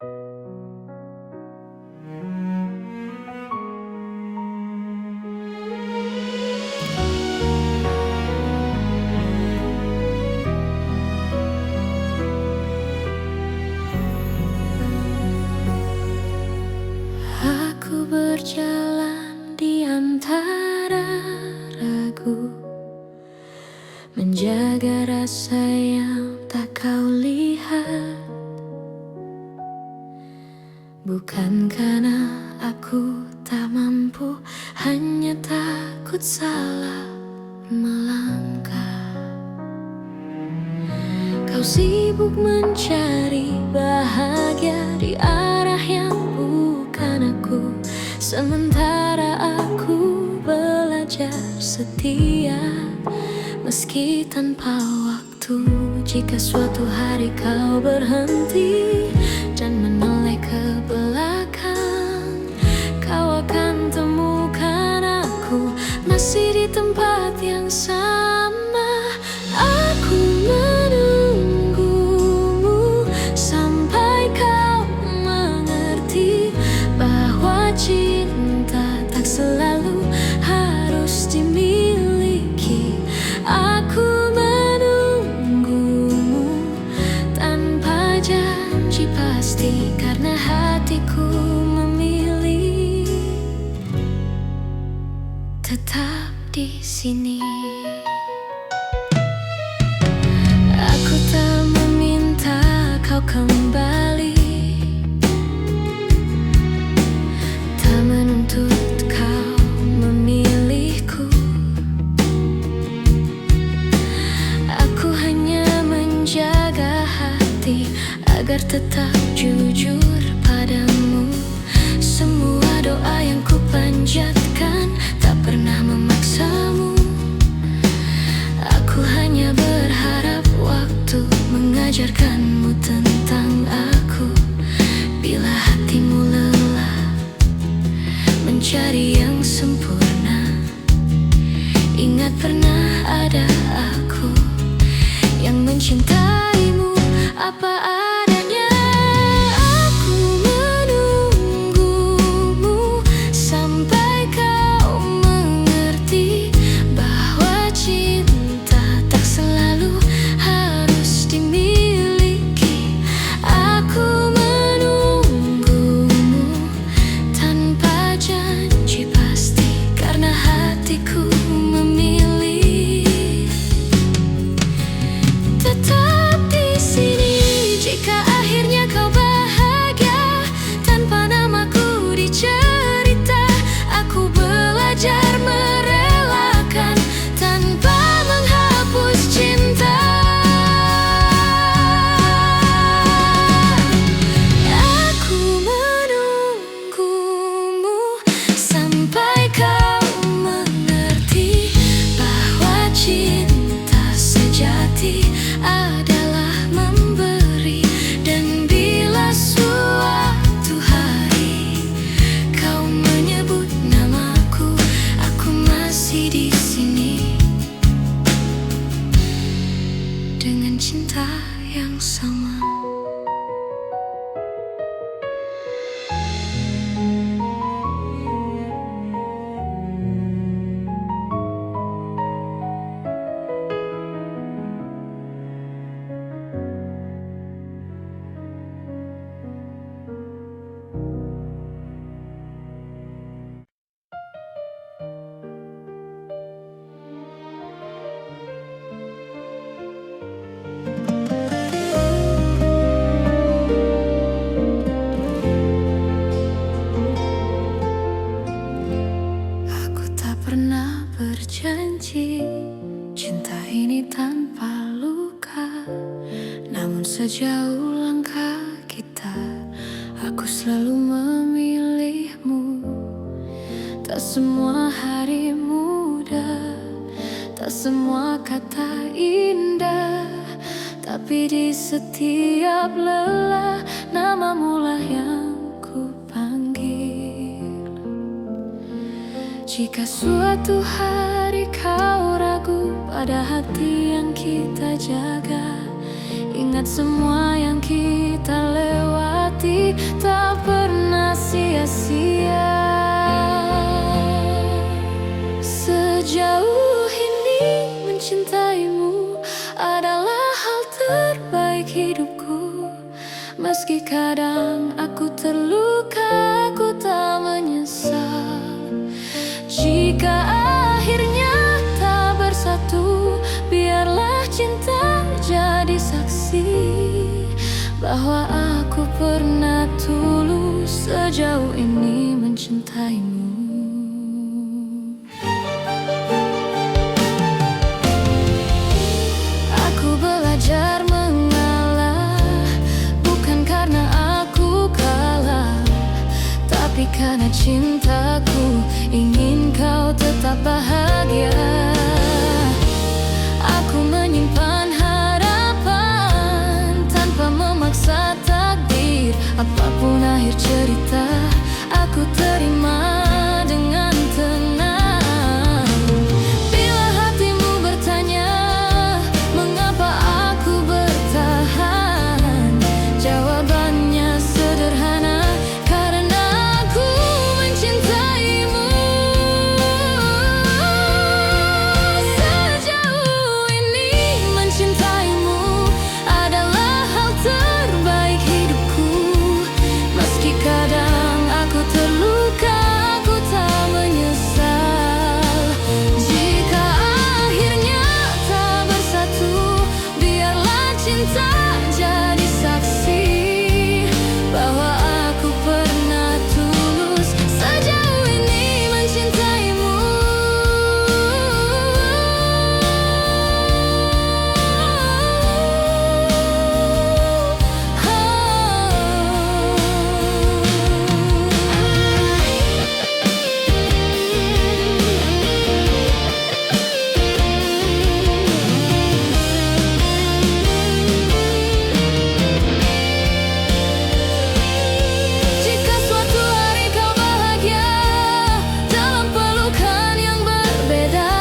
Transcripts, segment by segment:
Aku berjalan di antara ragu, menjaga rasa yang tak kau lihat. Bukan karena aku tak mampu, hanya takut salah melangkah. Kau sibuk mencari bahagia di arah yang bukan aku, sementara aku belajar setia meski tanpa waktu. Jika suatu hari kau berhenti dan menoleh ke belakang, kau akan temukan aku masih di tempat yang sama. Aku menunggumu sampai kau mengerti bahwa cinta tak selalu harus dimiliki. Aku menunggumu tanpa janji pasti, karena hatiku memilih tetap di sini. Aku tak meminta kau kembali, tak menuntut kau memilihku. Aku hanya menjaga hati agar tetap jujur padamu. Semua doa yang ku panjatkan tak pernah memaksamu. Aku hanya berharap waktu mengajarkanmu tentang aku. Bila hatimu lelah mencari yang sempurna, ingat pernah ada aku yang mencintaimu apa adanya. Aku menunggumu sampai kau mengerti bahwa cinta tak selalu harus dimiliki. Aku menunggumu tanpa janji pasti, karena hatiku memilih tetap di sini. Jika akhirnya kau bahagia tanpa namaku dicerita, aku belajar merelakan tanpa menghapus cinta. Aku menunggumu sampai kau mengerti bahwa cinta sejati adalah memberi. Dan bila suatu hari kau menyebut namaku, aku masih di sini dengan cinta yang sama. Aku tak pernah berjanji cinta ini tanpa luka, namun sejauh langkah kita, aku selalu memilihmu. Tak semua hari mudah, tak semua kata indah, tapi di setiap lelah namamu lah yang ku panggil. Jika suatu hari kau ragu pada hati yang kita jaga, ingat semua yang kita lewati. hati tak pernah sia-sia. Sejauh ini mencintaimu adalah hal terbaik hidupku. Meski kadang aku terluka, aku tak menyesal. Jika akhirnya tak bersatu, biarlah cinta jadi saksi bahwa aku pernah tulus sejauh ini mencintaimu. Aku belajar mengalah, bukan karena aku kalah, tapi karena cintaku ingin kau tetap bahagia. Aku menyimpan harapan tanpa memaksa takdir. Apapun akhir cerita, aku terima dengan tenang. Bila hatimu bertanya mengapa aku bertahan, jawabannya sederhana, karena aku mencintaimu. Sejauh ini mencintaimu adalah hal terbaik hidupku. Meski kadang aku terluka, aku tak menyesal. Jika akhirnya tak bersatu, biarlah cinta jadi saksi bahwa aku pernah tulus sejauh ini mencintaimu. Jika suatu hari kau bahagia dalam pelukan yang berbeda,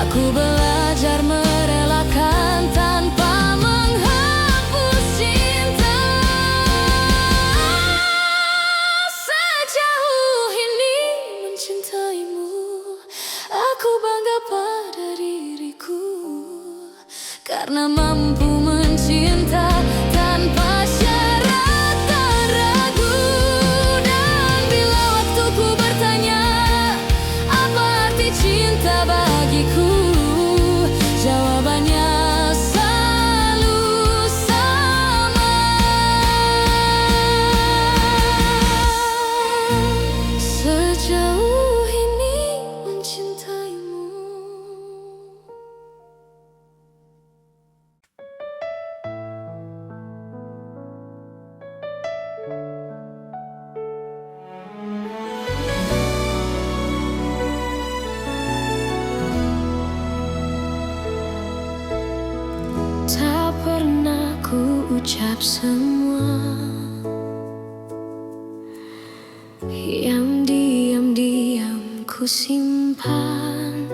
aku belajar merelakan tanpa menghapus cinta. Sejauh ini mencintaimu, aku bangga pada diriku, karena mampu mencinta tanpa syarat dan ragu. Dan bila waktuku bertanya apa arti cinta bagiku, jawabannya selalu sama. Sejauh ini mencintaimu. Tak pernah ku ucap semua yang diam-diam ku simpan,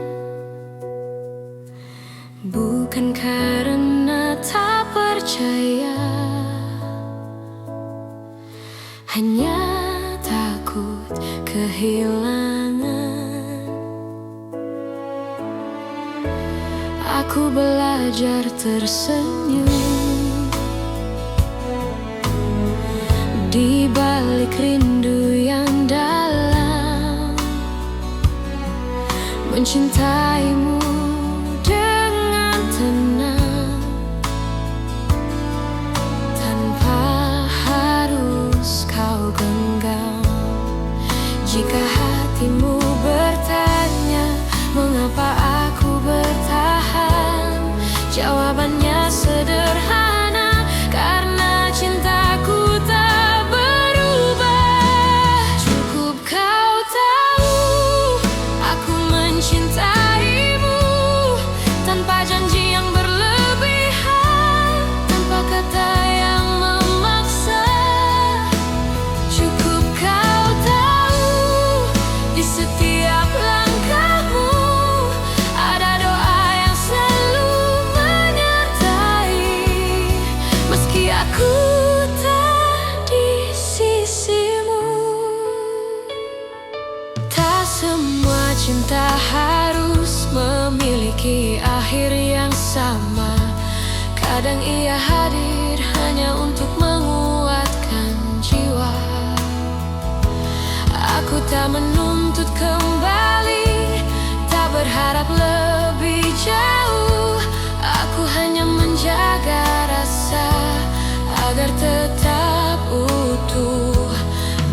bukan karena tak percaya, hanya takut kehilangan. Aku belajar tersenyum di balik rindu yang dalam, mencintaimu dengan tenang tanpa harus kau genggam. Jika hatimu bertanya mengapa aku bertahan, jawabannya sederhana, karena cintaku tak berubah. Cukup kau tahu aku mencintaimu. memiliki akhir yang sama. Kadang ia hadir hanya untuk menguatkan jiwa. Aku tak menuntut kembali, tak berharap lebih jauh. Aku hanya menjaga rasa agar tetap utuh.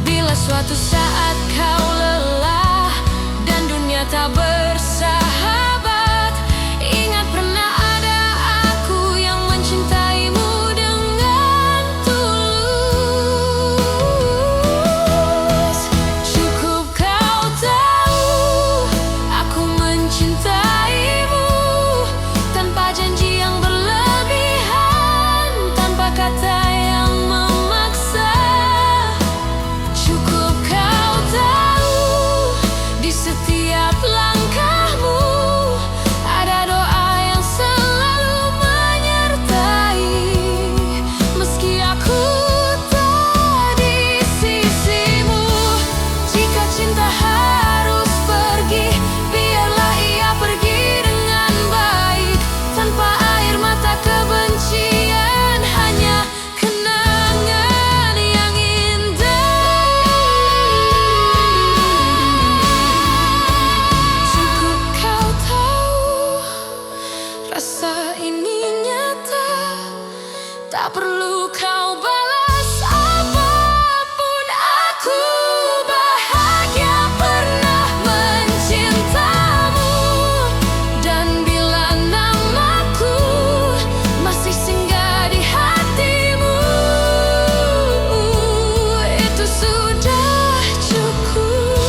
Bila suatu saat kau lelah dan dunia tak bersahabat, ingat pernah ada aku yang mencintaimu dengan tulus. Cukup kau tahu aku mencintaimu tanpa janji yang berlebihan, tanpa kata yang memaksa. Cukup kau tahu di setiap langkahmu ada doa yang selalu menyertai. Meski aku tak di sisimu, jika cinta harus pergi, biarlah ia pergi dengan baik, tanpa air mata kebencian, hanya kenangan yang indah. Cukup kau tahu rasa ini nyata, tak perlu kau balas apapun. Aku bahagia pernah mencintamu, dan bila namaku masih singgah di hatimu, itu sudah cukup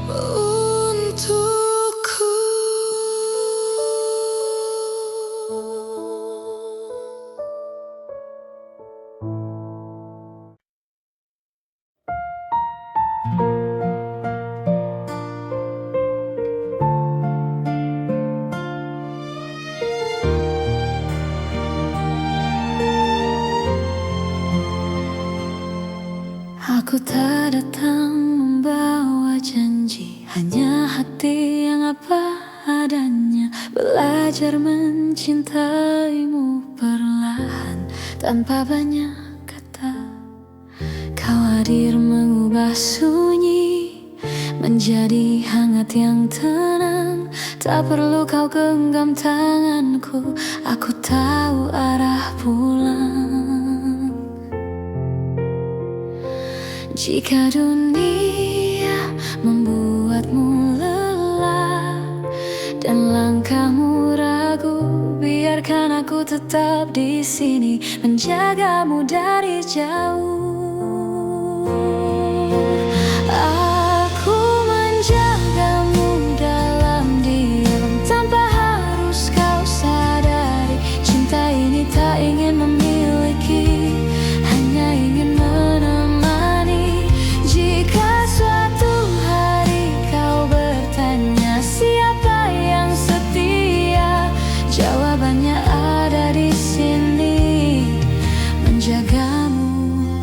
untukku. Aku tak datang membawa janji, hanya hati yang apa adanya. Belajar mencintaimu perlahan, tanpa banyak kata. Kau hadir mengubah sunyi menjadi hangat yang tenang. Tak perlu kau genggam tanganku, aku tahu arah pulang. Jika dunia membuatmu lelah dan langkahmu ragu, biarkan aku tetap di sini menjagamu dari jauh. Aku menjagamu dalam diam, tanpa harus kau sadari. Cinta ini tak ingin memiliki, hanya ingin menemani. Jika suatu hari kau bertanya siapa yang setia, jawabannya ada di sini, menjagamu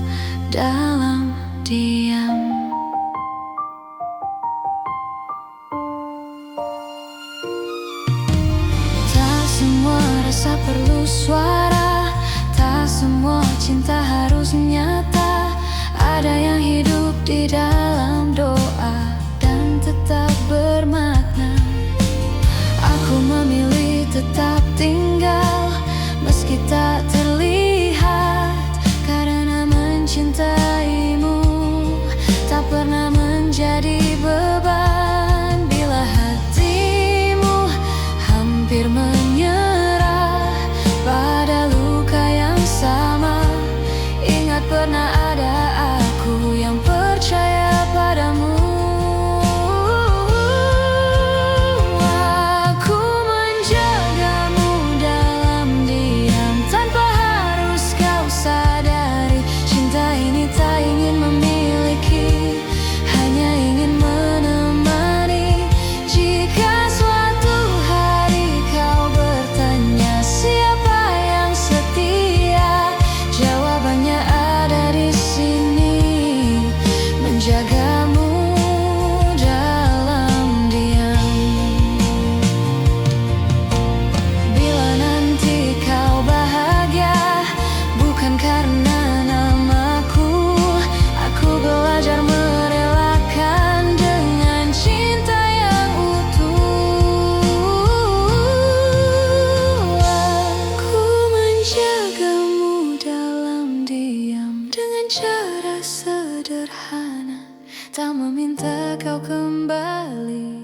tak meminta kau kembali,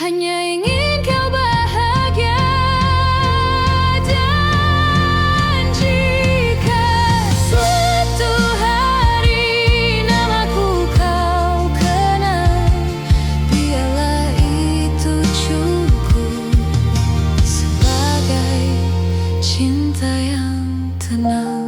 hanya ingin kau bahagia. Dan jika suatu hari namaku kau kenal, biarlah itu cukup sebagai cinta yang tenang.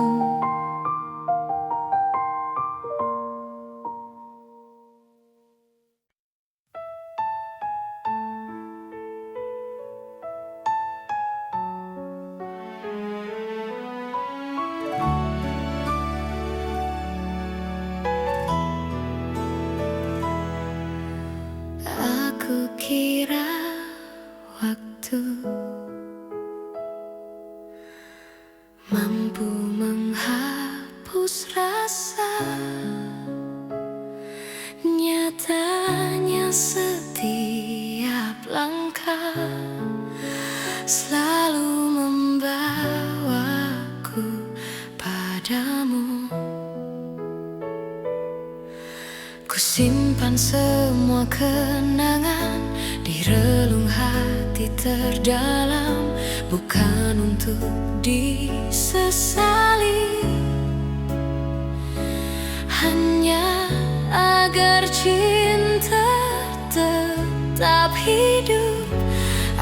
Aku kira waktu mampu menghapus rasa, nyatanya setiap langkah selalu membawaku padamu. Ku simpan semua kenangan di relung hati terdalam, bukan untuk disesali, hanya agar cinta tetap hidup.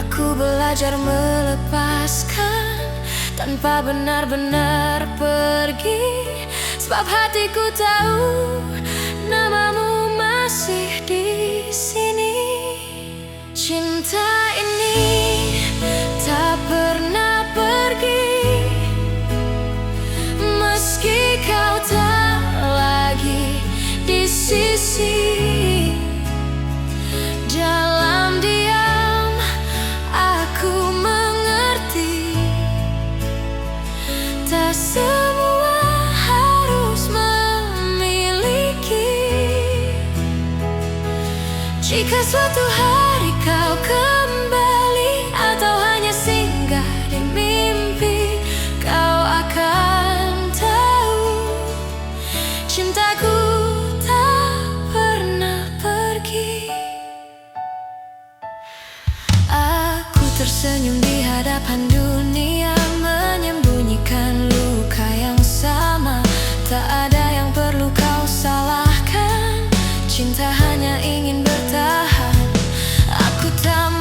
Aku belajar melepaskan tanpa benar-benar pergi, sebab hatiku tahu namamu masih di sini. Cinta ini tak pernah pergi, meski kau tak lagi di sisi. Dalam diam aku mengerti, tak semua harus memiliki. Jika suatu hari kau kembali atau hanya singgah di mimpi, kau akan tahu cintaku tak pernah pergi. Aku tersenyum di hadapan dunia, menyembunyikan luka yang sama. Tak ada yang perlu kau salahkan, cinta hanya ingin bertahan. Aku tak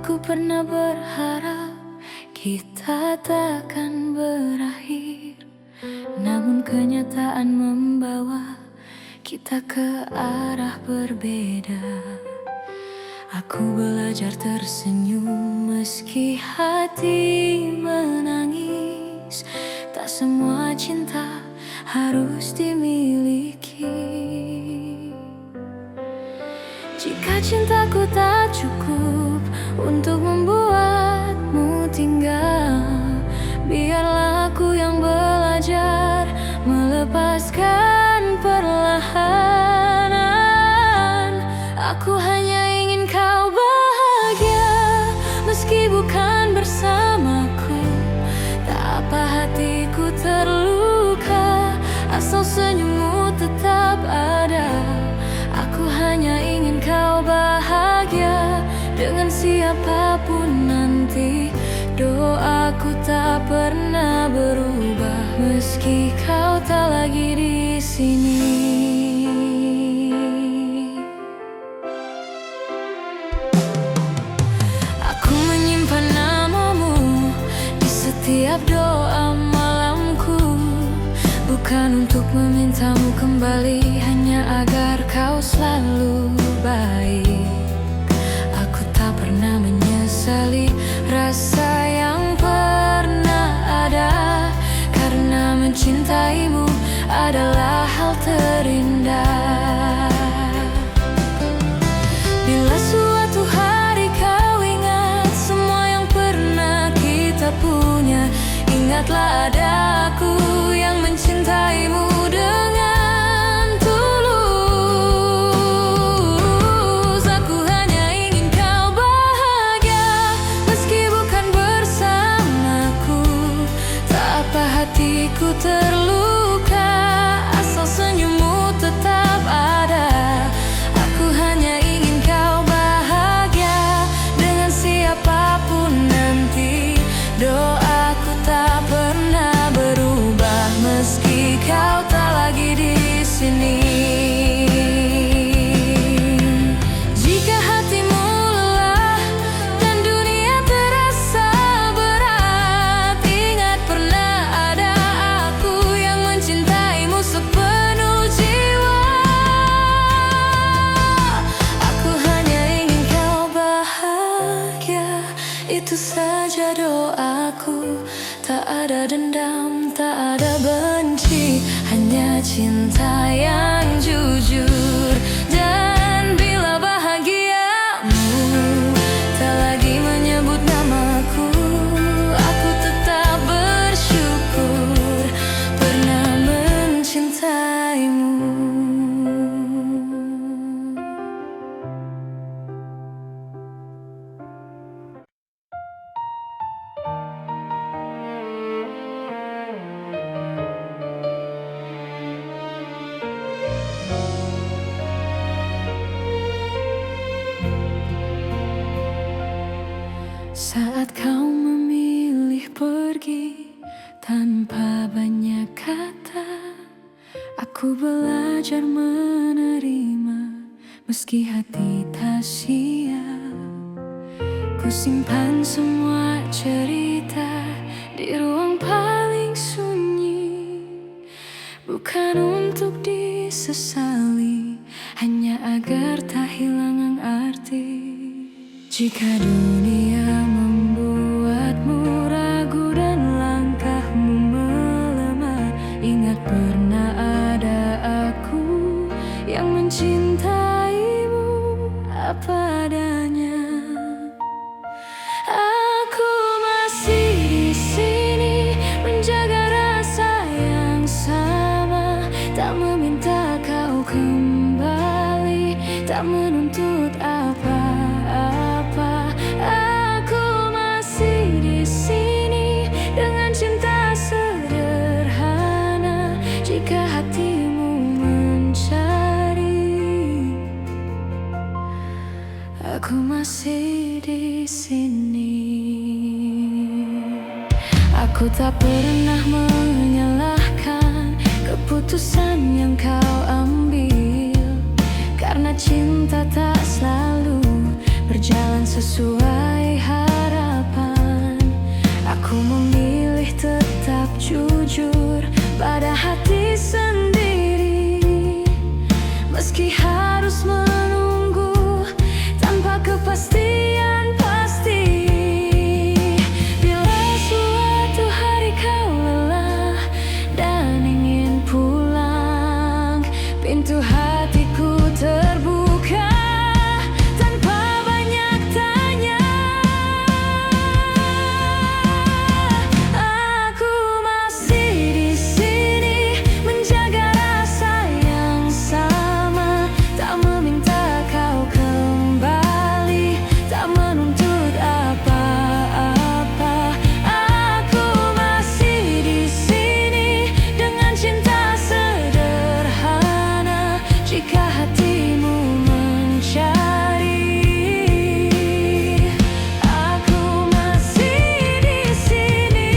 Aku pernah berharap kita takkan berakhir, namun kenyataan membawa kita ke arah berbeda. Aku belajar tersenyum meski hati menangis. Tak semua cinta harus dimiliki. Jika cintaku tak cukup untuk membuatmu tinggal, biarlah aku yang belajar melepaskan perlahan. Aku hanya ingin kau bahagia, meski bukan bersamaku. Tak apa hatiku terluka, asal senyummu tetap ada. Aku hanya ingin kau bahagia dengan siapapun nanti. Doaku tak pernah berubah meski kau tak lagi di sini. Aku menyimpan namamu di setiap doa malamku, bukan untuk memintamu kembali, hanya agar kau selalu baik. Aku tak pernah menyesali rasa yang pernah ada, karena mencintaimu adalah hal terindah. Bila suatu hari kau ingat semua yang pernah kita punya, ingatlah ada aku yang mencintaimu dengan tulus. Aku hanya ingin kau bahagia meski bukan bersamaku. Tak apa hatiku terluka, asal senyummu tetap ada. Aku hanya ingin kau bahagia dengan siapapun nanti. Doaku tak pernah berubah meski kau tak lagi di sini. Jika hatimu lelah dan dunia terasa berat, ingat pernah ada aku yang mencintaimu sepenuh jiwa. Aku hanya ingin kau bahagia, itu saja doaku. Tak ada dendam, tak ada benci, hanya cinta yang jujur. Dan bila bahagiamu tak lagi menyebut namaku, aku tetap bersyukur pernah mencintaimu. Saat kau memilih pergi tanpa banyak kata, aku belajar menerima meski hati tak siap. Ku simpan semua cerita di ruang paling sunyi, bukan untuk disesali, hanya agar tak hilang arti. Jika dunia membuatmu ragu dan langkahmu melemah, ingat pernah ada aku yang mencintaimu apa adanya. Aku masih di sini menjaga rasa yang sama, tak meminta kau kembali, tak menuntut apa-apa. Aku masih di sini dengan cinta sederhana. Jika hatimu mencari, aku masih di sini. Aku tak pernah menyalahkan keputusan yang kau ambil, karena cinta tak selalu berjalan sesuai harapan. Aku memilih tetap jujur pada hati sendiri, meski harus menunggu tanpa kepastian pasti. Bila suatu hari kau lelah dan ingin pulang, pintu hatiku terbuka tanpa banyak tanya. Aku masih di sini menjaga rasa yang sama, tak meminta kau kembali, tak menuntut apa-apa. Aku masih di sini dengan cinta sederhana, jika hatimu mencari. Aku masih di sini.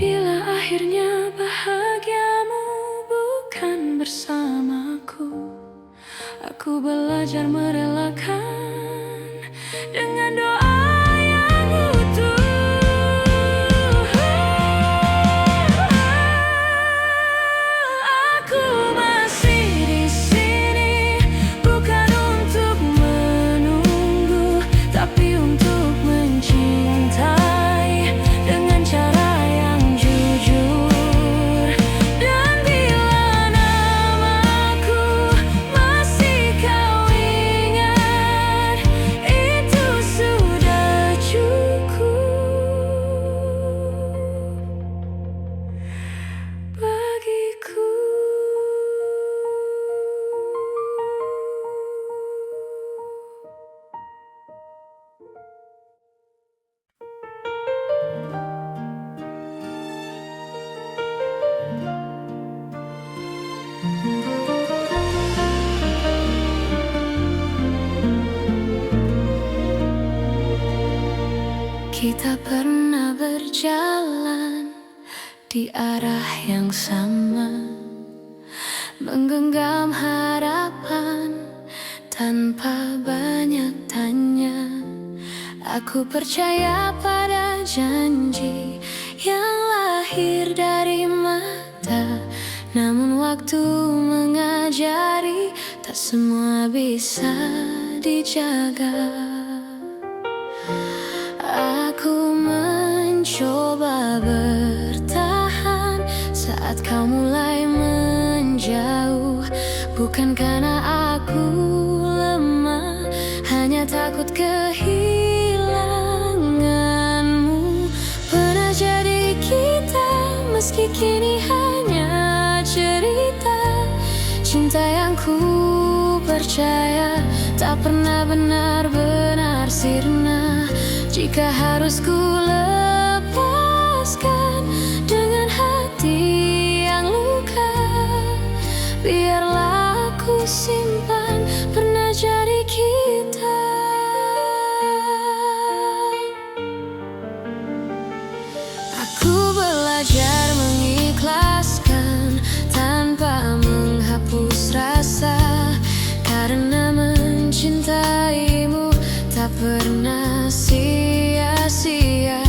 Bila akhirnya bahagiamu bukan bersamaku, aku belajar merelakan dengan doa yang utuh. Aku masih di sini bukan untuk menunggu, tapi untuk mencintai dengan cara yang jujur. Dan bila namaku masih kau ingat, itu sudah cukup bagiku. Kita pernah berjalan di arah yang sama, menggenggam harapan tanpa banyak tanya. Aku percaya pada janji yang lahir dari mata, namun waktu mengajari tak semua bisa dijaga. Aku mencoba bertahan saat kau mulai menjauh, bukan karena aku lemah, hanya takut kehilanganmu. Pernah jadi kita, meski kini hanya cerita. Cinta yang ku percaya tak pernah benar-benar sirna. Jika harus ku lepaskan dengan hati yang luka, biarlah aku simpan pernah jadi kita. Aku belajar mengikhlaskan tanpa menghapus rasa, karena mencintaimu tak pernah sia-sia.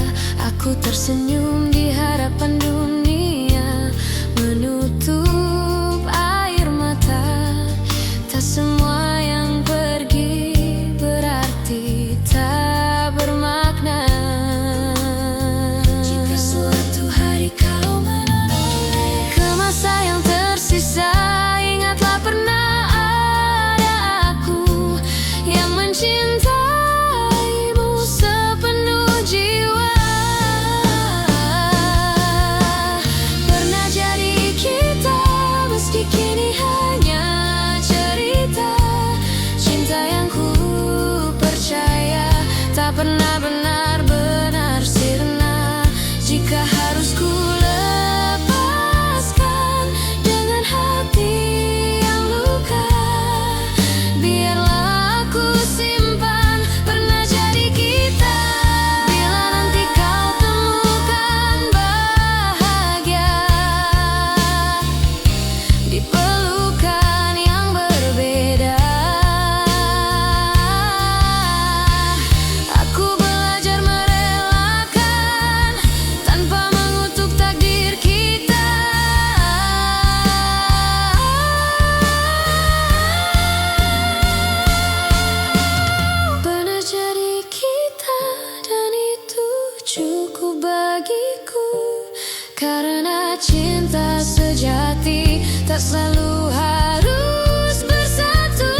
cinta sejati tak selalu harus bersatu.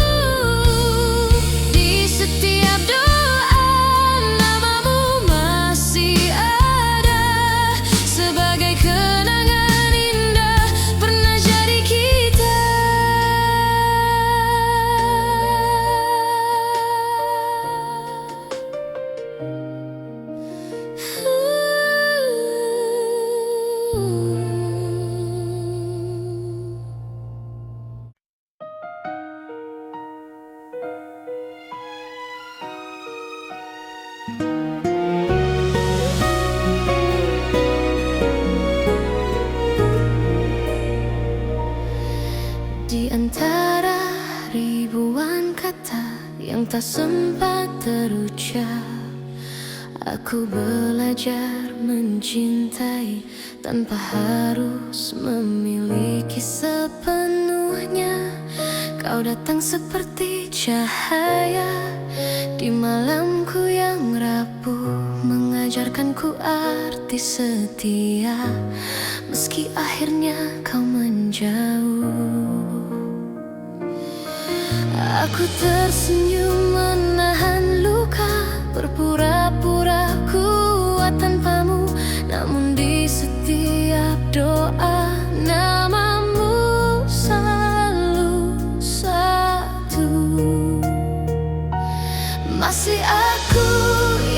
Di setiap doa namamu masih ada sebagai kenangan indah pernah jadi kita. Di antara ribuan kata yang tak sempat terucap, aku belajar mencintai tanpa harus memiliki sepenuhnya. Kau datang seperti cahaya di malamku yang rapuh, mengajarkanku arti setia meski akhirnya kau menjauh. Aku tersenyum menahan luka, berpura-pura kuat tanpamu, namun di setiap doa namamu selalu satu. Masih aku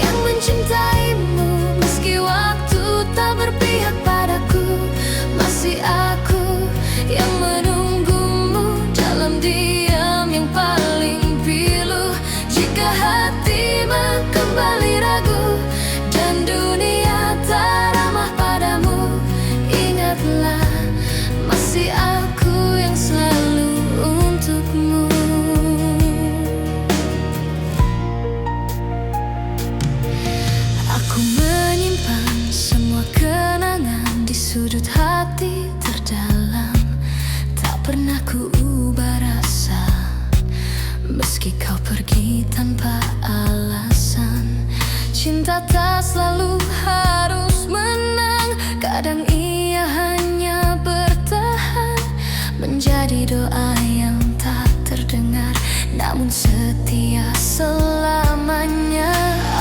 yang mencintaimu meski waktu tak berpihak padaku. Masih aku yang menunggumu dalam diam yang paling pilu. Jika hatimu kembali ragu dan dunia tak ramah padamu, ingatlah masih aku yang selalu untukmu. Aku menyimpan semua kenangan di sudut hati terdalam. Tak pernah ku ubah rasa meski kau pergi tanpa alasan. Cinta tak selalu harus menang, kadang ia hanya bertahan menjadi doa yang tak terdengar namun setia selamanya.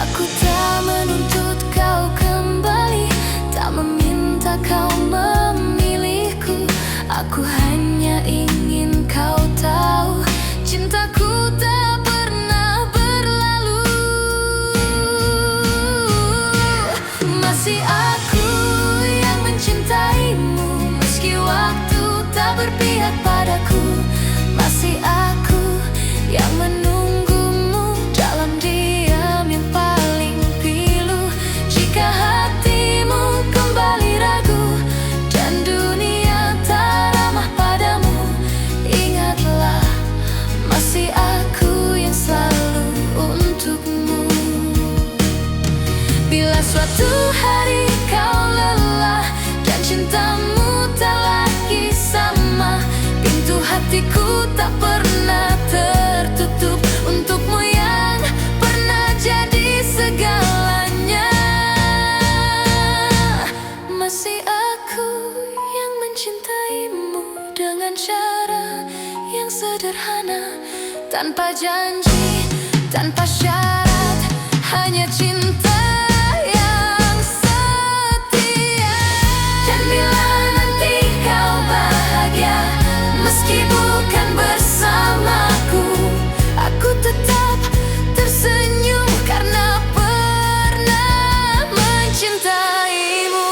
Aku tak menuntut kau kembali, tak meminta kau memilihku. Aku hanya ingin kau tahu cintaku tak pernah berlalu. Masih aku yang mencintaimu meski waktu tak berpihak padaku. Masih aku yang menunggumu dalam diam yang paling pilu. Jika hatimu kembali ragu dan dunia tak ramah padamu, ingatlah masih aku yang selalu untukmu. Bila suatu hari kau lelah dan cintamu tak lagi sama, pintu hatiku tak pernah tertutup untukmu yang pernah jadi segalanya. Masih aku yang mencintaimu dengan cara yang sederhana, tanpa janji, tanpa syarat, hanya cinta yang setia. Dan bila nanti kau bahagia meski bukan bersamaku, aku tetap tersenyum karena pernah mencintaimu.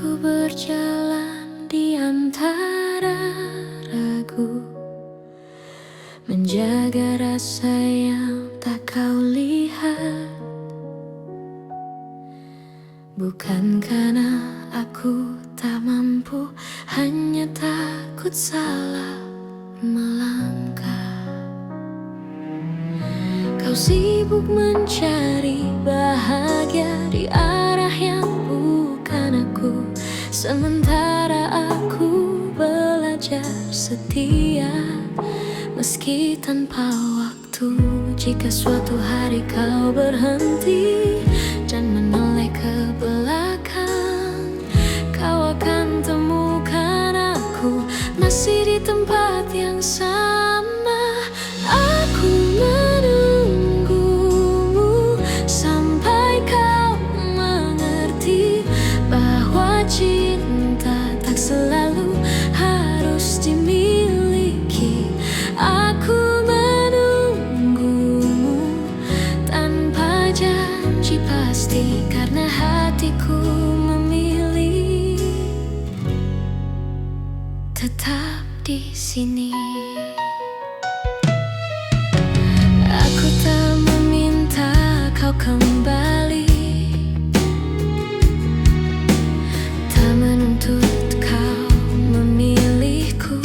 Aku berjalan di antara ragu, menjaga rasa yang tak kau lihat. Bukan karena aku tak mampu, hanya takut salah melangkah. Kau sibuk mencari bahagia di arah yang bukan aku, sementara aku belajar setia meski tanpa waktu. Jika suatu hari kau berhenti dan menoleh ke belakang, kau akan temukan aku masih di tempat yang sama. Aku menunggumu sampai kau mengerti bahwa cinta tak selalu harus dimiliki. Aku menunggumu tanpa janji pasti, karena hatiku memilih tetap di sini. Aku tak meminta kau kembali, tak menuntut kau memilihku.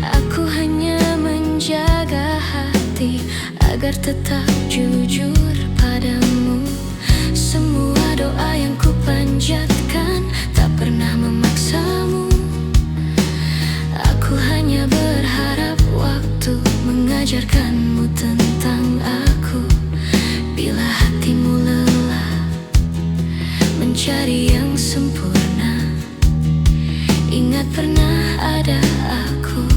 Aku hanya menjaga hati agar tetap jujur padamu. Semua doa yang ku panjatkan tak pernah memaksamu. Aku hanya berharap waktu mengajarkanmu tentang aku. Bila hatimu lelah mencari yang sempurna, ingat pernah ada aku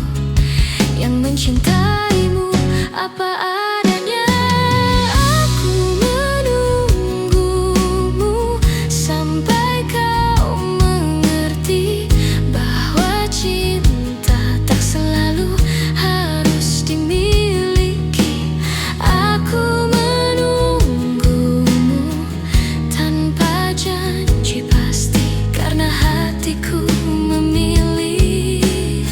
yang mencintaimu apa adanya. Aku menunggumu sampai kau mengerti bahwa cinta tak selalu harus dimiliki. Aku menunggumu tanpa janji pasti, karena hatiku memilih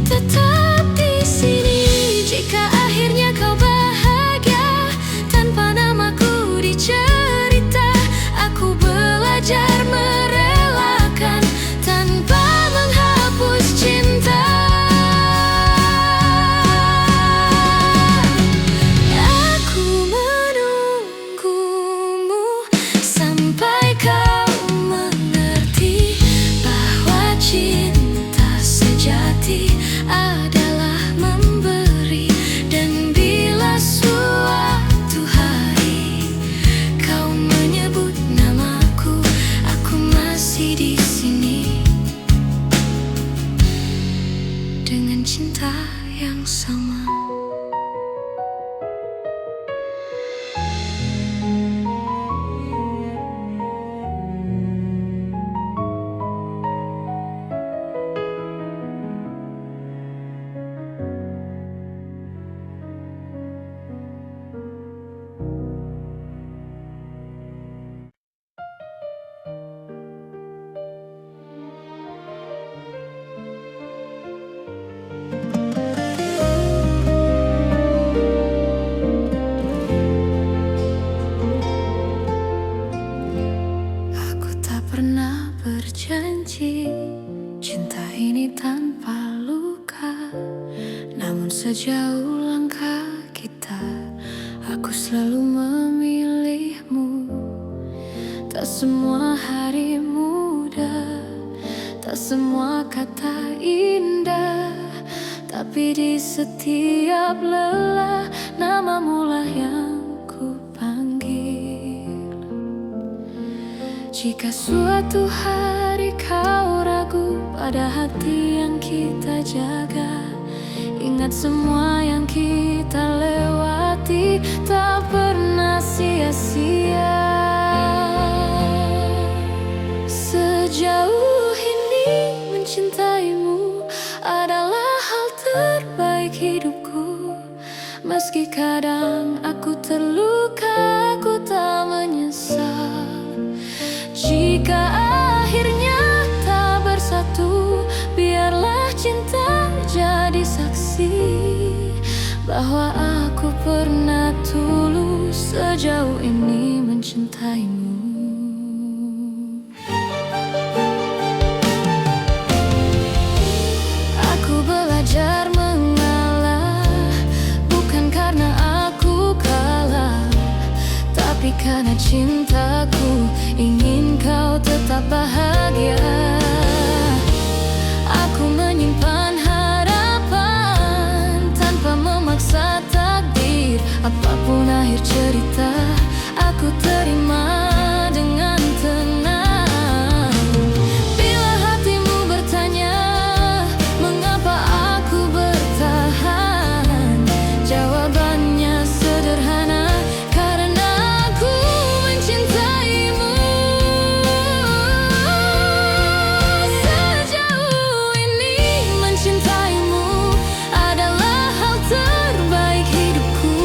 tetap di sini. Jika akhirnya kau bahagia tanpa namaku dicerita, aku belajar merelakan tanpa menghapus cinta. Aku menunggumu sampai kau mengerti bahwa cinta sejati adalah memberi. Dan bila suatu hari kau menyebut namaku, aku masih di sini dengan cinta yang sama. Aku tak pernah berjanji cinta ini tanpa luka, namun sejauh langkah kita, aku selalu memilihmu. Tak semua hari mudah, tak semua kata indah, tapi di setiap lelah namamu lah yang ku panggil. Jika suatu hari kau ragu pada hati yang kita jaga, ingat semua yang kita lewati tak pernah sia-sia. Sejauh ini mencintaimu adalah hal terbaik hidupku. Meski kadang aku terluka, aku tak menyesal. Jika akhirnya tak bersatu, biarlah cinta jadi saksi bahwa aku pernah tulus sejauh ini mencintaimu. Aku belajar mengalah, bukan karena aku kalah, tapi karena cintaku ingin kau tetap bahagia. Aku menyimpan harapan tanpa memaksa takdir. Apapun akhir cerita, aku terima dengan tenang. Bila hatimu bertanya mengapa aku bertahan, jawabannya sederhana, karena aku mencintaimu. Sejauh ini mencintaimu adalah hal terbaik hidupku.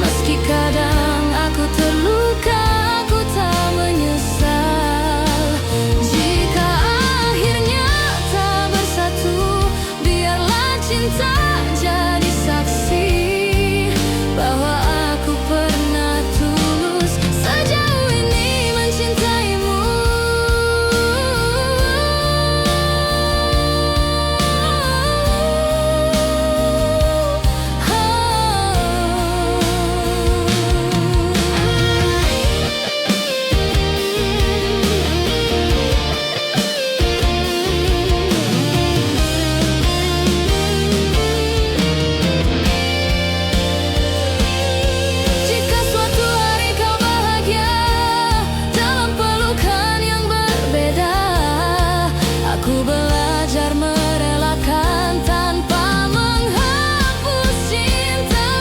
Meski kadang aku terluka, aku tak menyesal. Jika akhirnya tak bersatu, biarlah cinta jadi saksi bahwa aku pernah tulus sejauh ini mencintaimu. Jika suatu hari kau bahagia dalam pelukan yang berbeda, aku belajar merelakan tanpa menghapus cinta.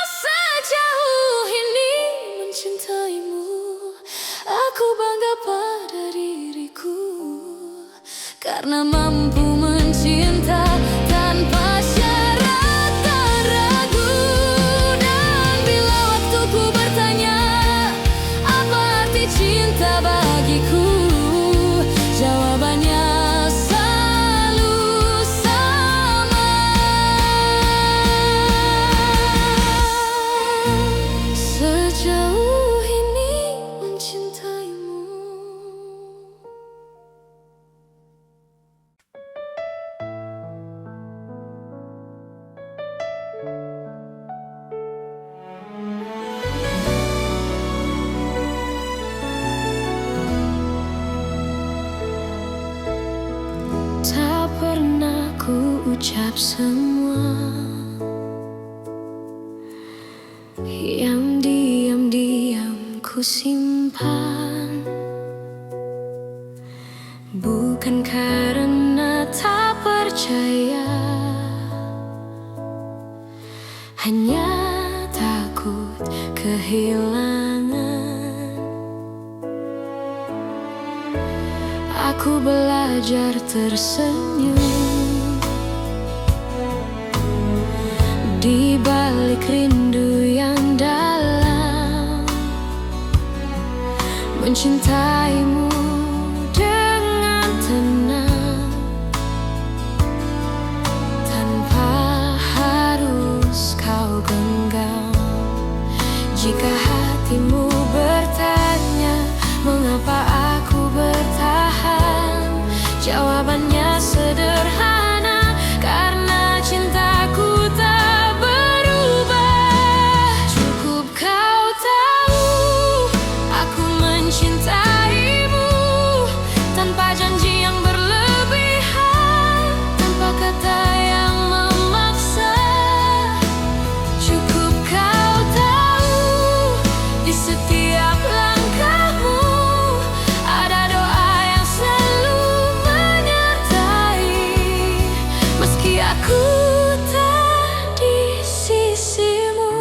Sejauh ini mencintaimu, aku bangga pada diriku, karena mampu mencinta tanpa syarat dan ragu. Dan bila waktuku bertanya apa arti cinta bagiku, jawabannya selalu sama. Sejauh ini mencintaimu. Tak pernah ku ucap semua yang diam-diam ku simpan, bukan karena tak percaya, hanya takut kehilangan. Aku belajar tersenyum di balik rindu yang dalam, mencintaimu dengan tenang tanpa harus kau genggam. Jika hatimu bertanya mengapa aku bertahan, jawabannya sederhana, karena cintaku tak berubah. Cukup kau tahu aku mencintaimu tanpa janji yang berlebihan, tanpa kata yang memaksa. Cukup kau tahu di setiap langkahmu ada doa yang selalu menyertai. Meski aku tak di sisimu,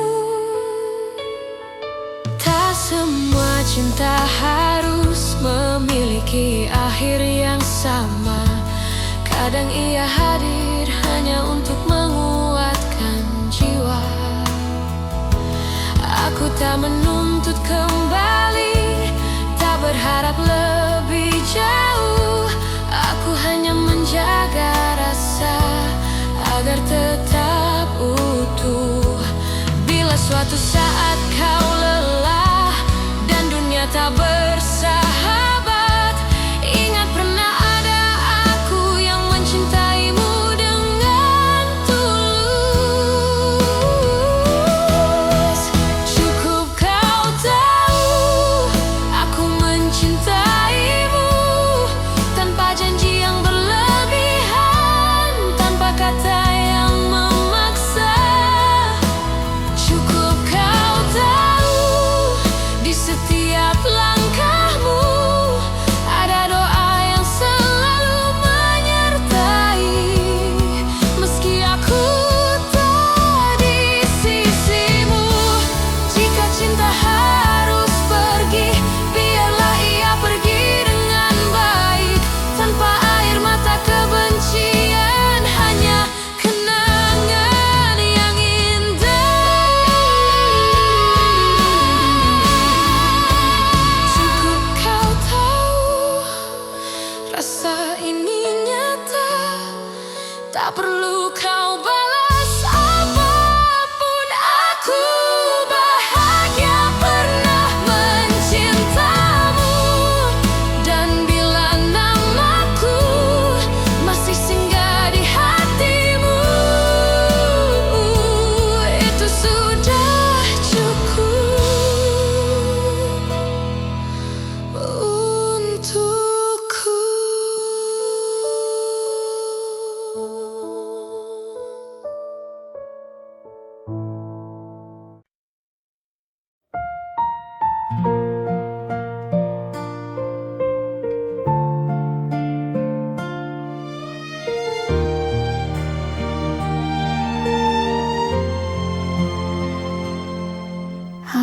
tak semua cinta harus memiliki akhir yang sama. Kadang ia hadir hanya untuk menguatkan jiwa. Aku tak menuntut kembali berharap lebih jauh. Aku hanya menjaga rasa agar tetap utuh. Bila suatu saat kau lelah dan dunia tak bersahabat, ingat pernah ada aku yang mencintaimu dengan tulus. Cukup kau tahu aku mencintaimu tanpa janji yang berlebihan, tanpa kata yang memaksa. Cukup kau tahu di setiap langkahmu ada doa yang selalu menyertai. Meski aku tak di sisimu, jika cinta harus pergi, biarlah ia pergi dengan baik, tanpa air mata kebencian, hanya kenangan yang indah. Cukup kau tahu rasa ini nyata, tak perlu kau balas apapun. Aku bahagia pernah mencintamu, dan bila namaku masih singgah di hatimu, itu sudah cukup untukku.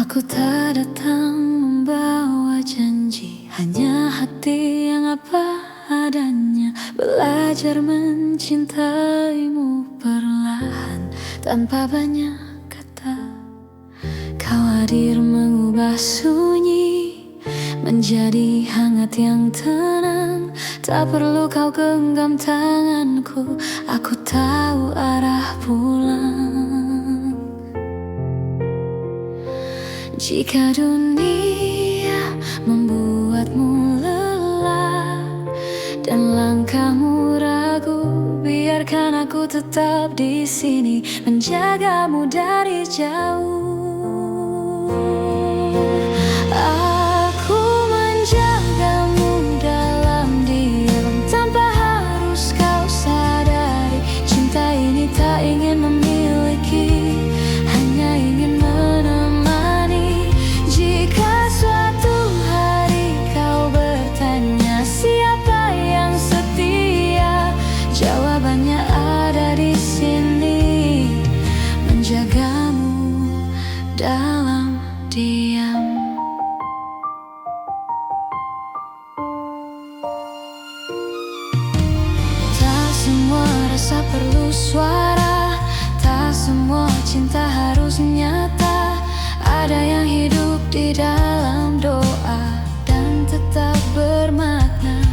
Aku tak datang membawa janji, hanya hati yang apa adanya. Belajar mencintaimu perlahan, tanpa banyak kata. Kau hadir mengubah sunyi menjadi hangat yang tenang. Tak perlu kau genggam tanganku, aku tahu arah pulang. Jika dunia membuatmu lelah dan langkahmu ragu, biarkan aku tetap di sini menjagamu dari jauh. Aku menjagamu dalam diam, tanpa harus kau sadari. Cinta ini tak ingin memiliki, hanya ingin menemani. Jika suatu hari kau bertanya siapa yang setia, jawabannya ada di sini, menjagamu dalam diam. Tak semua rasa perlu suara, tak semua cinta harus nyata. Ada yang hidup di dalam doa dan tetap bermakna.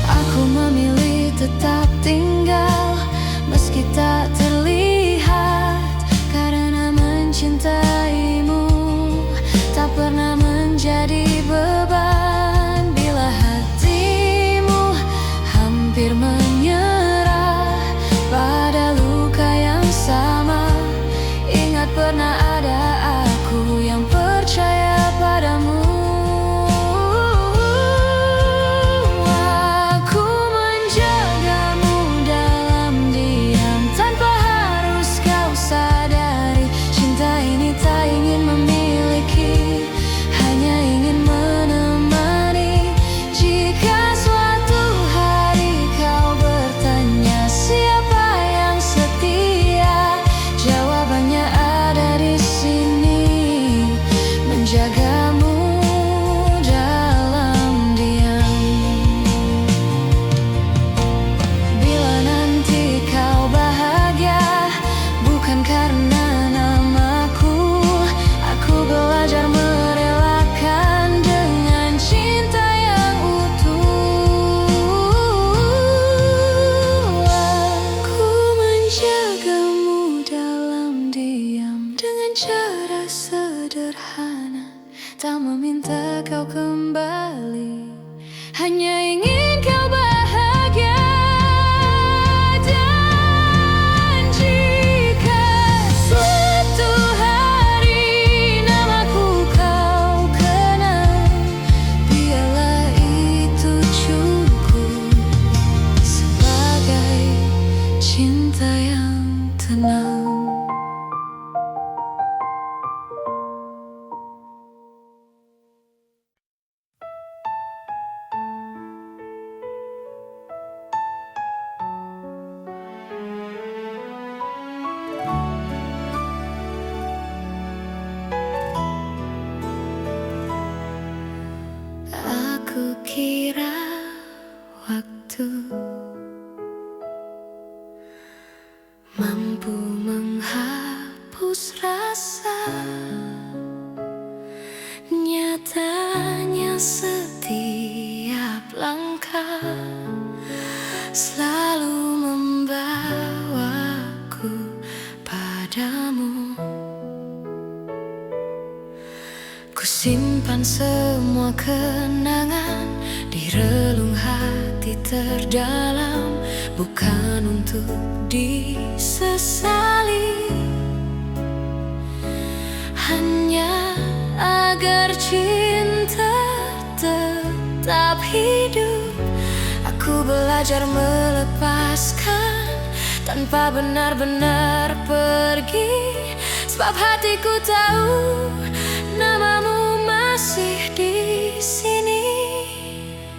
Aku memilih tetap tinggal meski tak terlihat, karena mencintaimu tak pernah menjadi beban. Bila hatimu hampir menyerah pada Ku simpan semua kenangan di relung hati terdalam, bukan untuk disesali, hanya agar cinta tetap hidup. Aku belajar melepaskan tanpa benar-benar pergi, sebab hatiku tahu namamu masih di sini.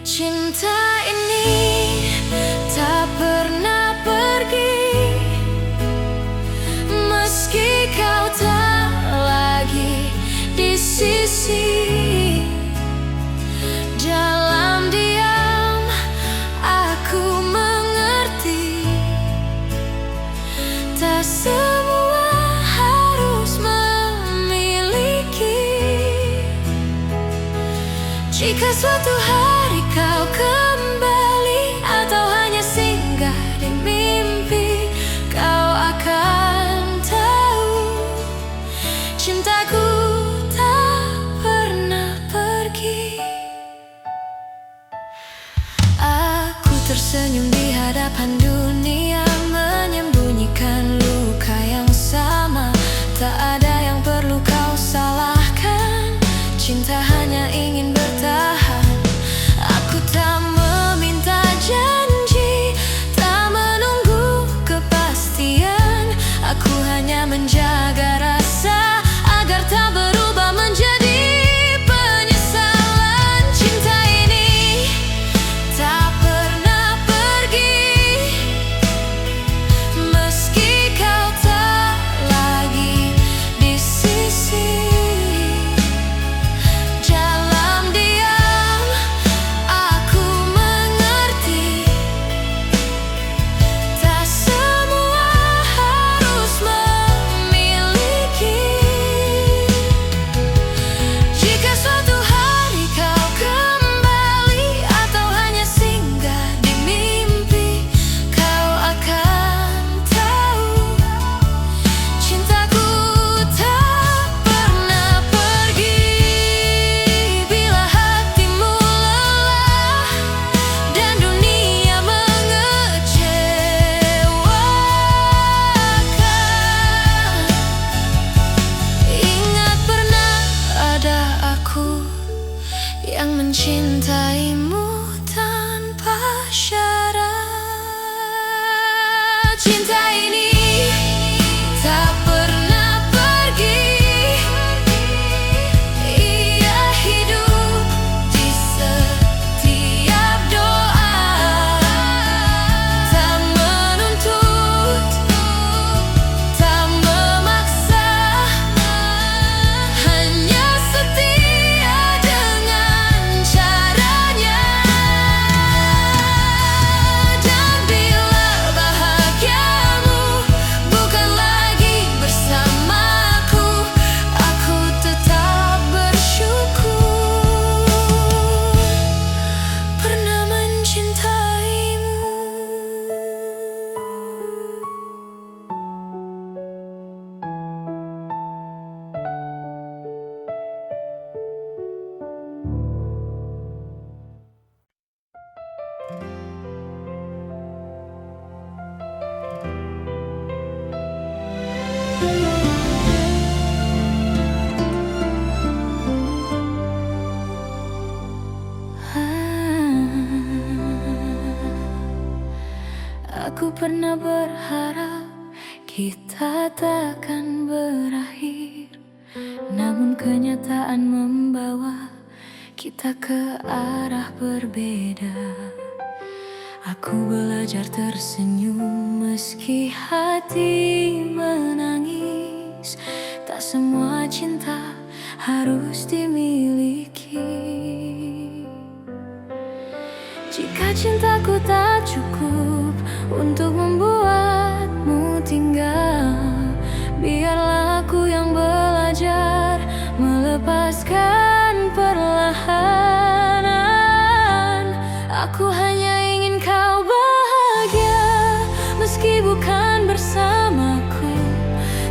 Cinta ini tak pernah pergi, meski kau tak lagi di sisi. Dalam diam aku mengerti, tak semua harus memiliki. Jika suatu hari kau kembali atau hanya singgah di mimpi, kau akan tahu cintaku tak pernah pergi. Aku tersenyum di hadapan dunia, menyembunyikan luka yang sama. Tak ada yang perlu kau salahkan, cinta hanya ingin bertahan. Aku tak meminta janji, tak menunggu kepastian. Aku hanya menjaga rasa agar tak berubah menjadi penyesalan. Cinta ini tak pernah pergi, meski kau tak lagi di sisi. Dalam diam aku mengerti, tak semua harus memiliki. Jika suatu hari kau kembali atau hanya singgah di mimpi, kau akan tahu cintaku tak pernah pergi. Bila hatimu lelah dan dunia mengecewakan, ingat pernah ada aku yang mencintaimu tanpa syarat. Cinta ini tak pernah pergi, ia hidup di setiap doa. Tak menuntut, tak memaksa, hanya setia dengan caranya. Dan bila bahagiamu bukan lagi bersamaku, aku tetap bersyukur pernah mencintaimu. Aku pernah berharap kita takkan berakhir, namun kenyataan membawa kita ke arah berbeda. Aku belajar tersenyum meski hati menangis. Tak semua cinta harus dimiliki. Jika cintaku tak cukup untuk membuatmu tinggal, biarlah aku yang belajar melepaskan perlahan. Aku hanya ingin kau bahagia, meski bukan bersamaku.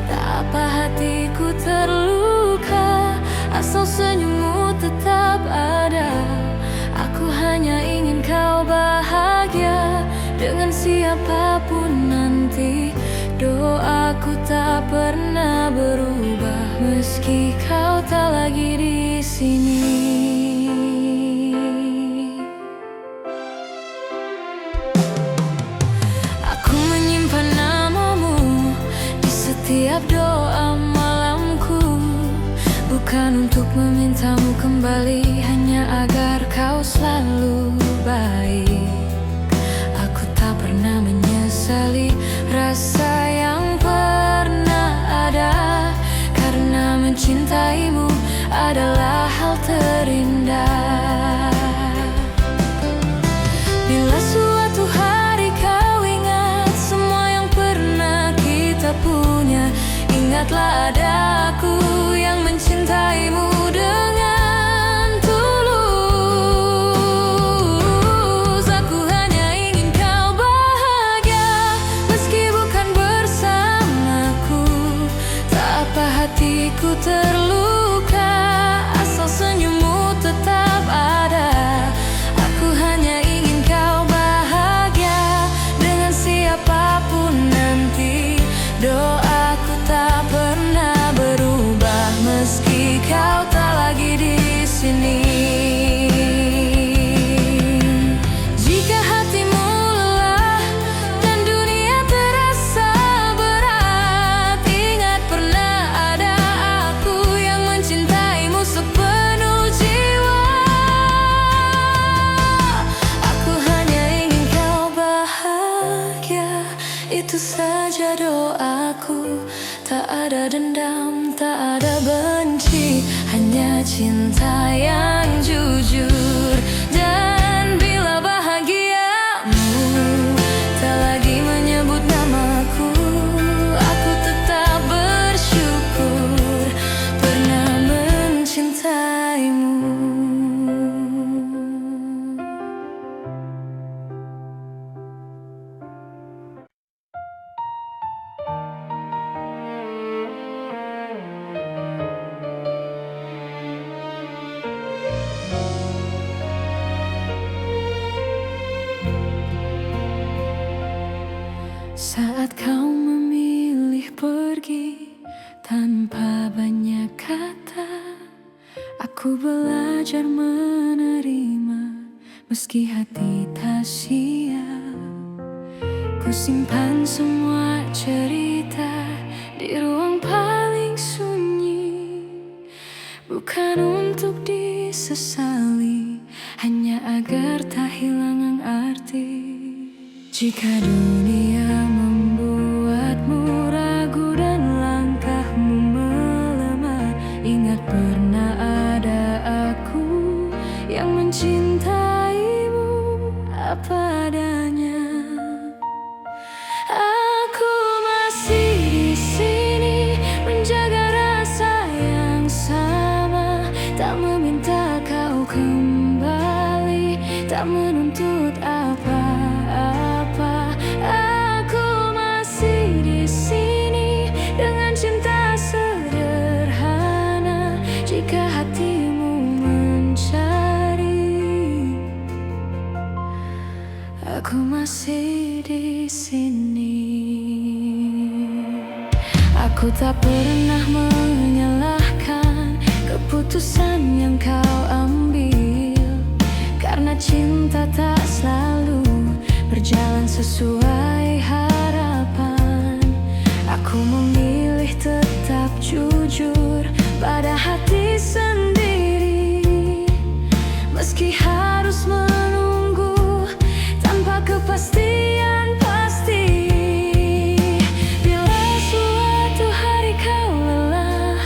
Tak apa hatiku terluka asal senyummu tetap ada. Aku hanya ingin kau bahagia dengan siapapun nanti. Doaku tak pernah berubah meski kau tak lagi di sini. Aku menyimpan namamu di setiap doa malamku, bukan untuk memintamu kembali, hanya agar kau selalu baik. Aku tak pernah menyesali rasa yang pernah ada, karena mencintaimu adalah hal terindah. Bila suatu hari kau ingat semua yang pernah kita punya, ingatlah ada aku yang mencintaimu dengan tulus. Aku hanya ingin kau bahagia meski bukan bersamaku. Tak apa hatiku terluka, asal senyummu tetap ada. Aku hanya ingin kau bahagia dengan siapapun nanti. Doaku tak pernah berubah meski kau tak lagi di sini. Jika hatimu lelah dan dunia terasa berat, ingat pernah ada aku yang mencintaimu sepenuh jiwa. Aku hanya ingin kau bahagia, itu saja doaku. Tak ada dendam, tak ada benci, hanya cinta yang jujur. Dan bila bahagiamu tak lagi menyebut namaku, aku tetap bersyukur pernah mencintaimu. Saat kau memilih pergi tanpa banyak kata, aku belajar menerima meski hati tak siap. Ku simpan semua cerita di ruang paling sunyi, bukan untuk disesali, hanya agar tak hilang arti. Jika dunia membuatmu ragu dan langkahmu melemah, ingat pernah ada aku yang mencintaimu apa adanya. Aku masih di sini menjaga rasa yang sama, tak meminta kau kembali, tak menuntut apa-apa. Aku masih di sini dengan cinta sederhana. Jika hatimu mencari, aku masih di sini. Aku tak pernah menyalahkan keputusan yang kau ambil, karena cinta tak selalu berjalan sesuai harapan. Aku memilih tetap jujur pada hati sendiri, meski harus menunggu tanpa kepastian pasti. Bila suatu hari kau lelah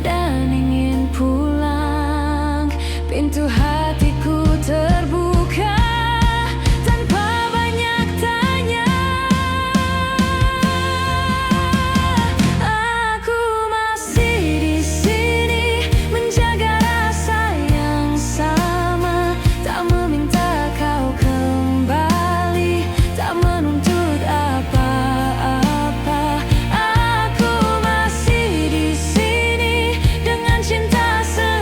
dan ingin pulang, pintu hatiku terbuka tanpa banyak tanya. Aku masih di sini menjaga rasa yang sama, tak meminta kau kembali, tak menuntut apa-apa. Aku masih di sini dengan cinta sederhana.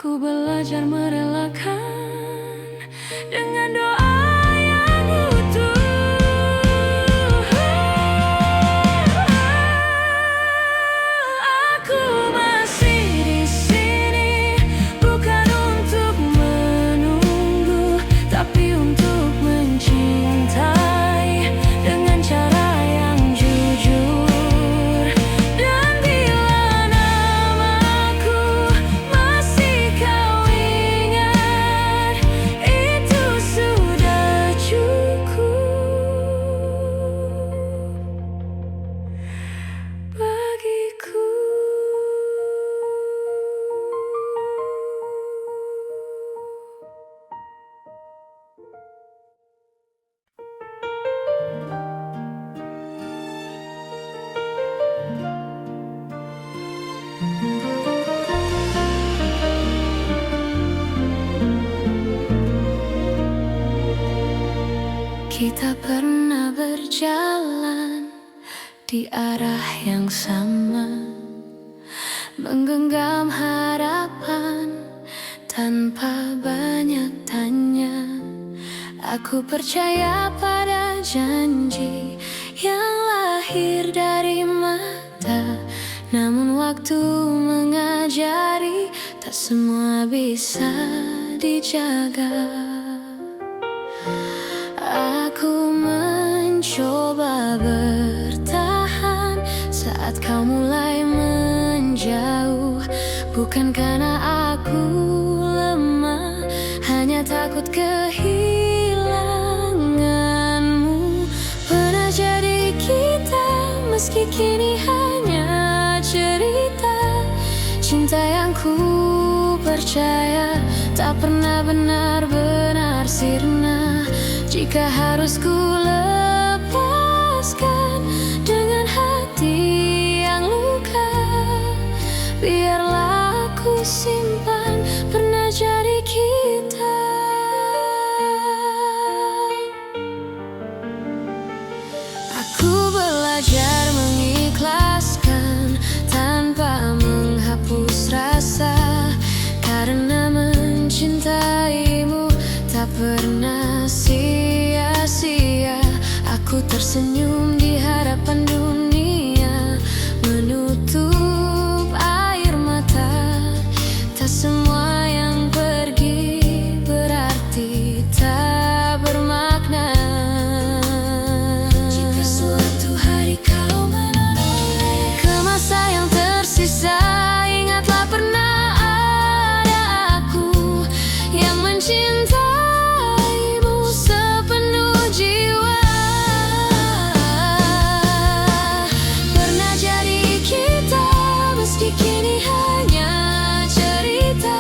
Aku belajar merelakan dengan doa yang utuh. Aku masih di sini, bukan untuk menunggu, tapi untuk mencintai dengan cara yang jujur. Dan bila namaku masih kau ingat, itu sudah cukup bagiku. Kita pernah berjalan di arah yang sama, menggenggam harapan tanpa banyak tanya. Aku percaya pada janji yang lahir dari mata, namun waktu mengajari tak semua bisa dijaga. Aku mencoba bertahan saat kau mulai menjauh, bukan karena aku lemah, hanya takut kehilanganmu. Pernah jadi kita, meski kini hanya cerita. Cinta yang ku percaya tak pernah benar-benar sirna. Jika harus ku lepaskan dengan hati yang luka, biarlah aku simpan pernah jadi kita. Aku belajar mengikhlaskan tanpa menghapus rasa, karena mencintaimu tak pernah sia-sia. Aku tersenyum di hadapan dunia, menutup air mata. Tak semua yang pergi berarti tak bermakna. Jika suatu hari kau menoleh ke masa yang tersisa, ingatlah pernah ada aku yang mencintaimu sepenuh jiwa. Pernah jadi kita, meski kini hanya cerita.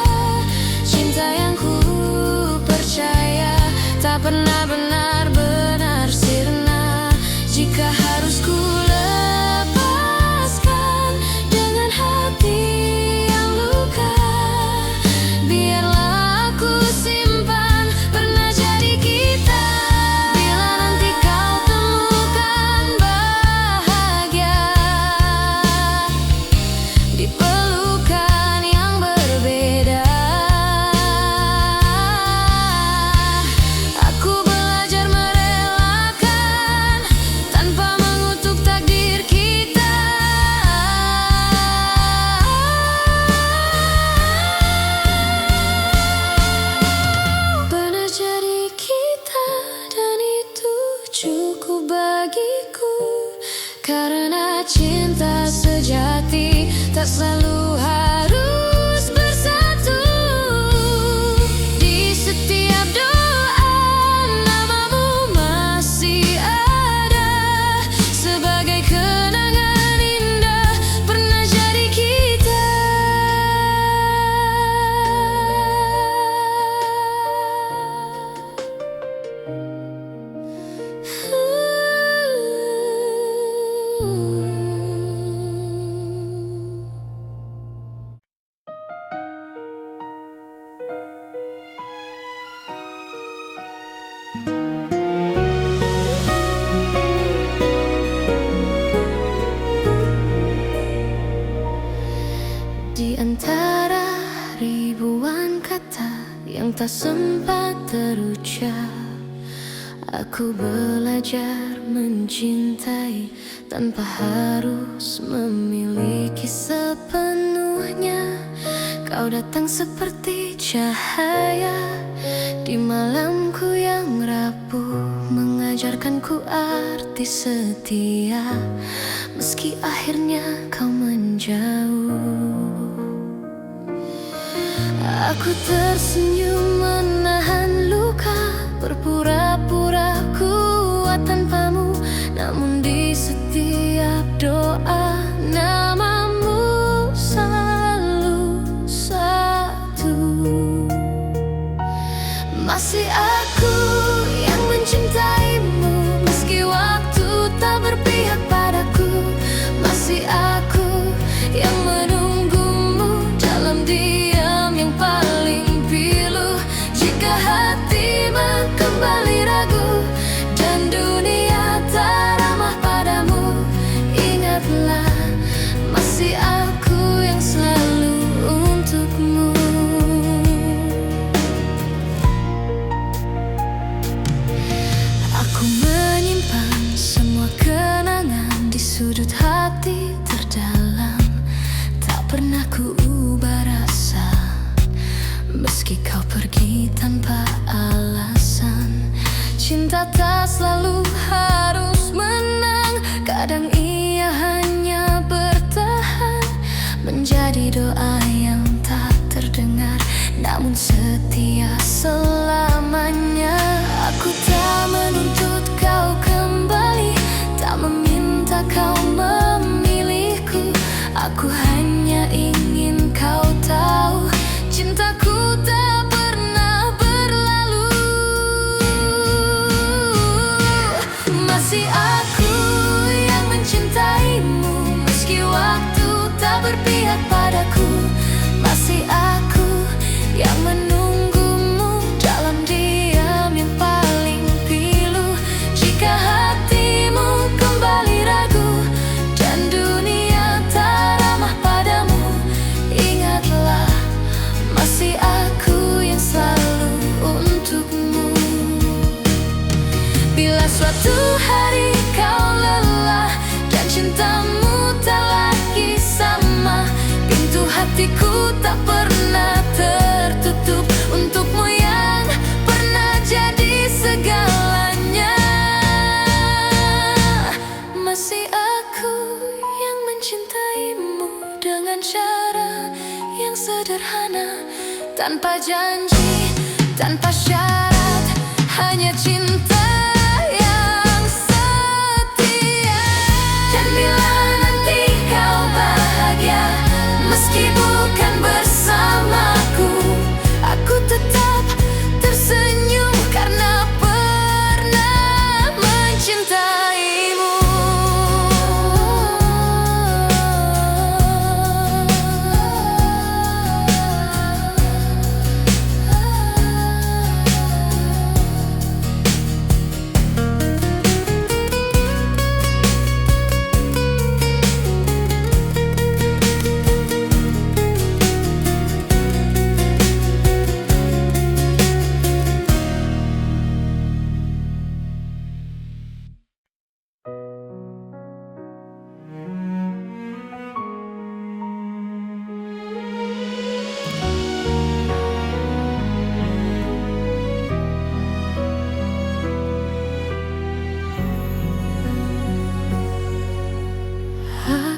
Cinta yang ku percaya tak pernah benar-benar sirna. Jika harus ku lepaskan dengan hati yang luka, biarlah aku simpan pernah jadi kita. Bila nanti kau temukan bahagia di pelukan yang berbeda, aku belajar merelakan tanpa mengutuk takdir kita. Pernah jadi kita, dan itu cukup bagiku, karena cinta sejati tak selalu harus bersatu. Di setiap doa namamu masih ada, sebagai kenangan indah pernah jadi kita. Di antara ribuan yang tak sempat terucap. Aku belajar mencintai tanpa harus memiliki sepenuhnya. Kau datang seperti cahaya di malamku yang rapuh, mengajarkanku arti setia, meski akhirnya kau menjauh. Aku tersenyum menahan luka, berpura-pura kuat tanpamu, namun di setiap doa namamu selalu satu. Masih aku yang mencintaimu, meski waktu tak berpihak padaku. Masih aku yang menunggumu dalam diam yang paling pilu. Jika hatimu kembali ragu dan dunia tak ramah padamu, ingatlah masih aku yang selalu untukmu. Aku menyimpan semua kenangan di sudut hati terdalam. Tak pernah ku ubah rasa, meski kau pergi tanpa alasan. Cinta tak selalu harus menang, kadang ia hanya bertahan, menjadi doa yang tak terdengar, namun setia selamanya. Aku tak menuntut kau kembali, tak meminta kau memilihku. Aku hanya ingin kau tahu, cintaku tak pernah berlalu. Masih aku yang mencintaimu, meski waktu tak berpihak padaku. Masih aku yang menunggumu dalam diam yang paling pilu. Jika hatimu kembali ragu dan dunia tak ramah padamu, ingatlah masih aku yang selalu untukmu. Bila suatu hari kau lelah dan cintamu tak lagi sama, pintu hatiku tak pernah tertutup untukmu yang pernah jadi segalanya. Masih aku yang mencintaimu dengan cara yang sederhana, tanpa janji, tanpa syarat, hanya cinta yang setia. Dan bila nanti kau bahagia, meski bukan bersamaku, aku tetap tersenyum karena pernah mencintaimu.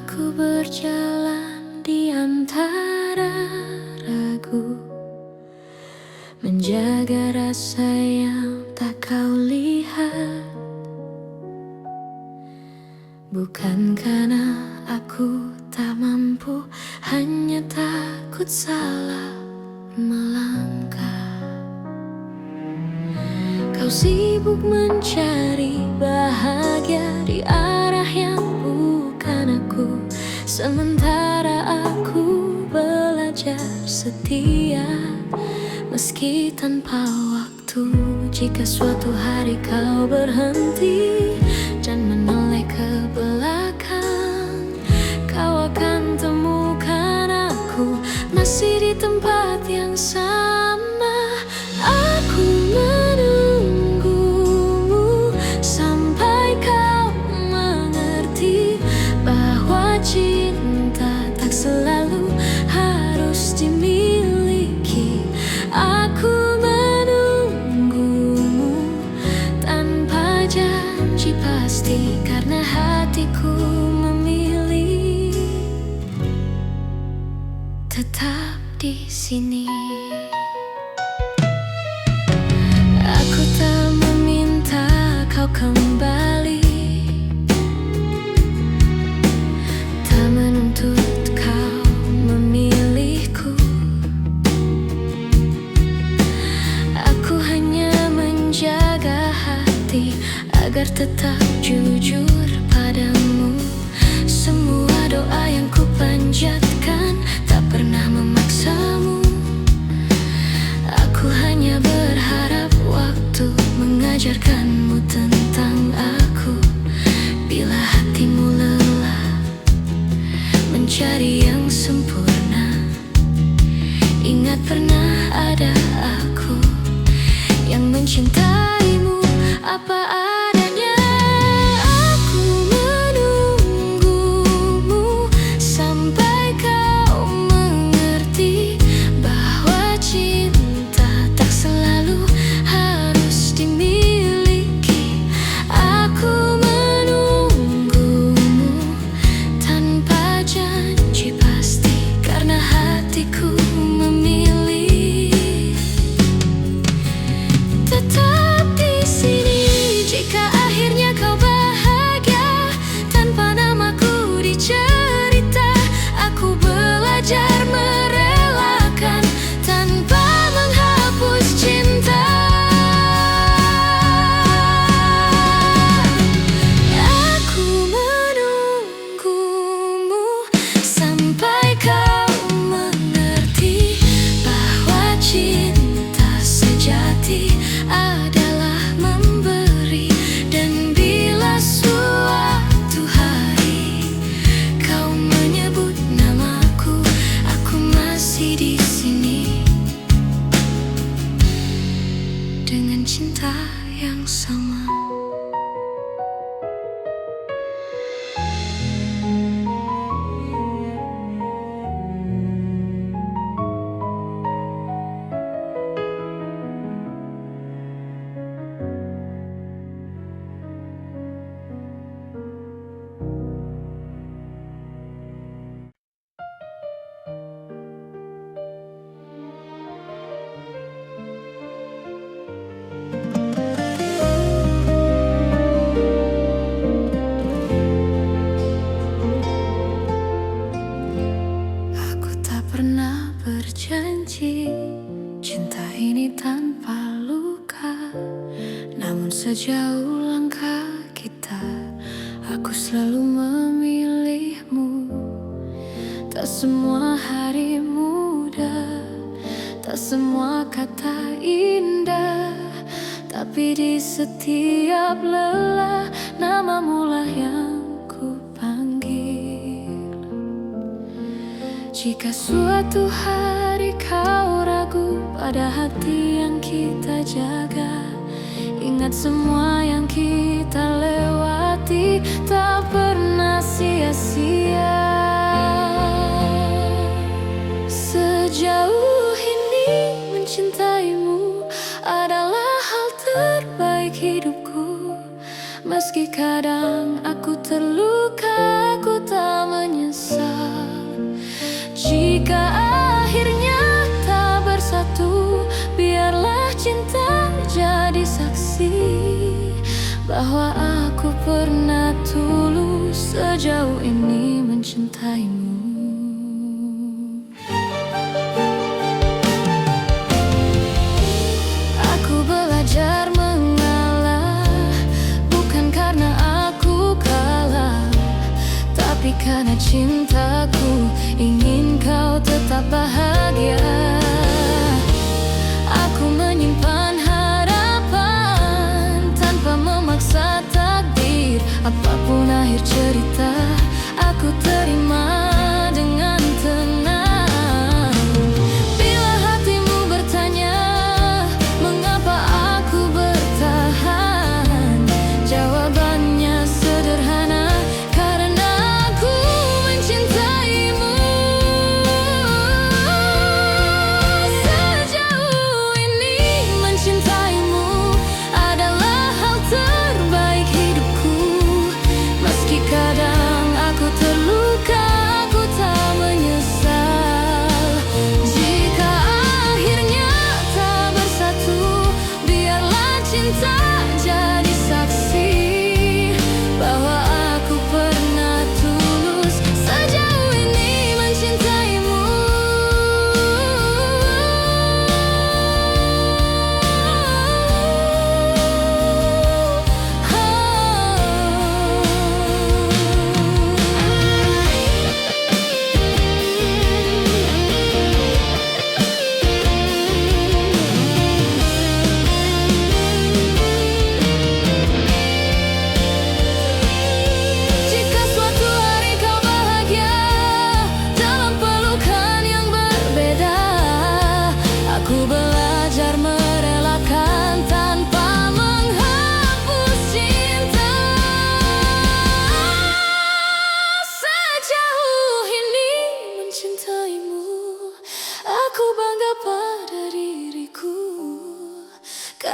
Aku berjalan di antara ragu, menjaga rasa yang tak kau lihat. Bukan karena aku tak mampu, hanya takut salah melangkah. Kau sibuk mencari bahagia di arah yang bukan aku, sementara aku belajar setia meski tanpa waktu. Jika suatu hari kau berhenti dan menoleh ke belakang, kau akan temukan aku masih di tempat yang sama, di sini. Aku tak meminta kau kembali, tak menuntut kau memilihku. Aku hanya menjaga hati agar tetap jujur padamu. Semua doa yang ku panjatkan tak pernah memaksamu. Aku hanya berharap waktu mengajarkanmu tentang aku. Bila hatimu lelah mencari yang sempurna, ingat pernah ada aku yang mencintaimu apa adanya. Aku menunggumu sampai kau mengerti bahwa cinta tak selalu harus dimiliki. Aku menunggumu tanpa janji pasti, karena hatiku memilih tetap di sini. Jika akhirnya kau bahagia tanpa namaku dicerita, aku belajar merelakan tanpa menghapus cinta. Aku menunggumu sampai kau mengerti bahwa cinta sejati adalah memberi. Dan bila suatu hari kau menyebut namaku, aku masih di sini dengan cinta yang sama. Aku tak pernah berjanji cinta ini tanpa luka, namun sejauh langkah kita, aku selalu memilihmu. Tak semua hari mudah, tak semua kata indah, tapi di setiap lelah namamu lah yang ku panggil. Jika suatu hari kau ragu pada hati yang kita jaga, ingat semua yang kita lewati tak pernah sia-sia. Sejauh ini mencintaimu adalah hal terbaik hidupku. Meski kadang aku terluka, aku tak menyesal. Jika akhirnya tak bersatu, biarlah cinta jadi saksi bahwa aku pernah tulus sejauh ini mencintaimu. Aku belajar mengalah, bukan karena aku kalah, tapi karena cintaku ingin kau tetap bahagia. Aku menyimpan harapan tanpa memaksa takdir. Apapun akhir cerita, aku terima dengan tenang. Bila hatimu bertanya mengapa aku bertahan, jawabannya sederhana, karena aku mencintaimu.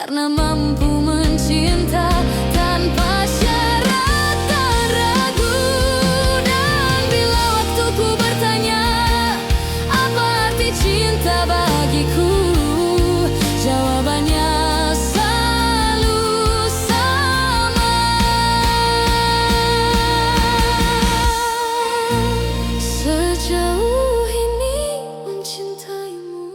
karena mampu mencinta tanpa syarat dan ragu. Dan bila waktuku bertanya apa arti cinta bagiku, jawabannya selalu sama. Sejauh ini mencintaimu.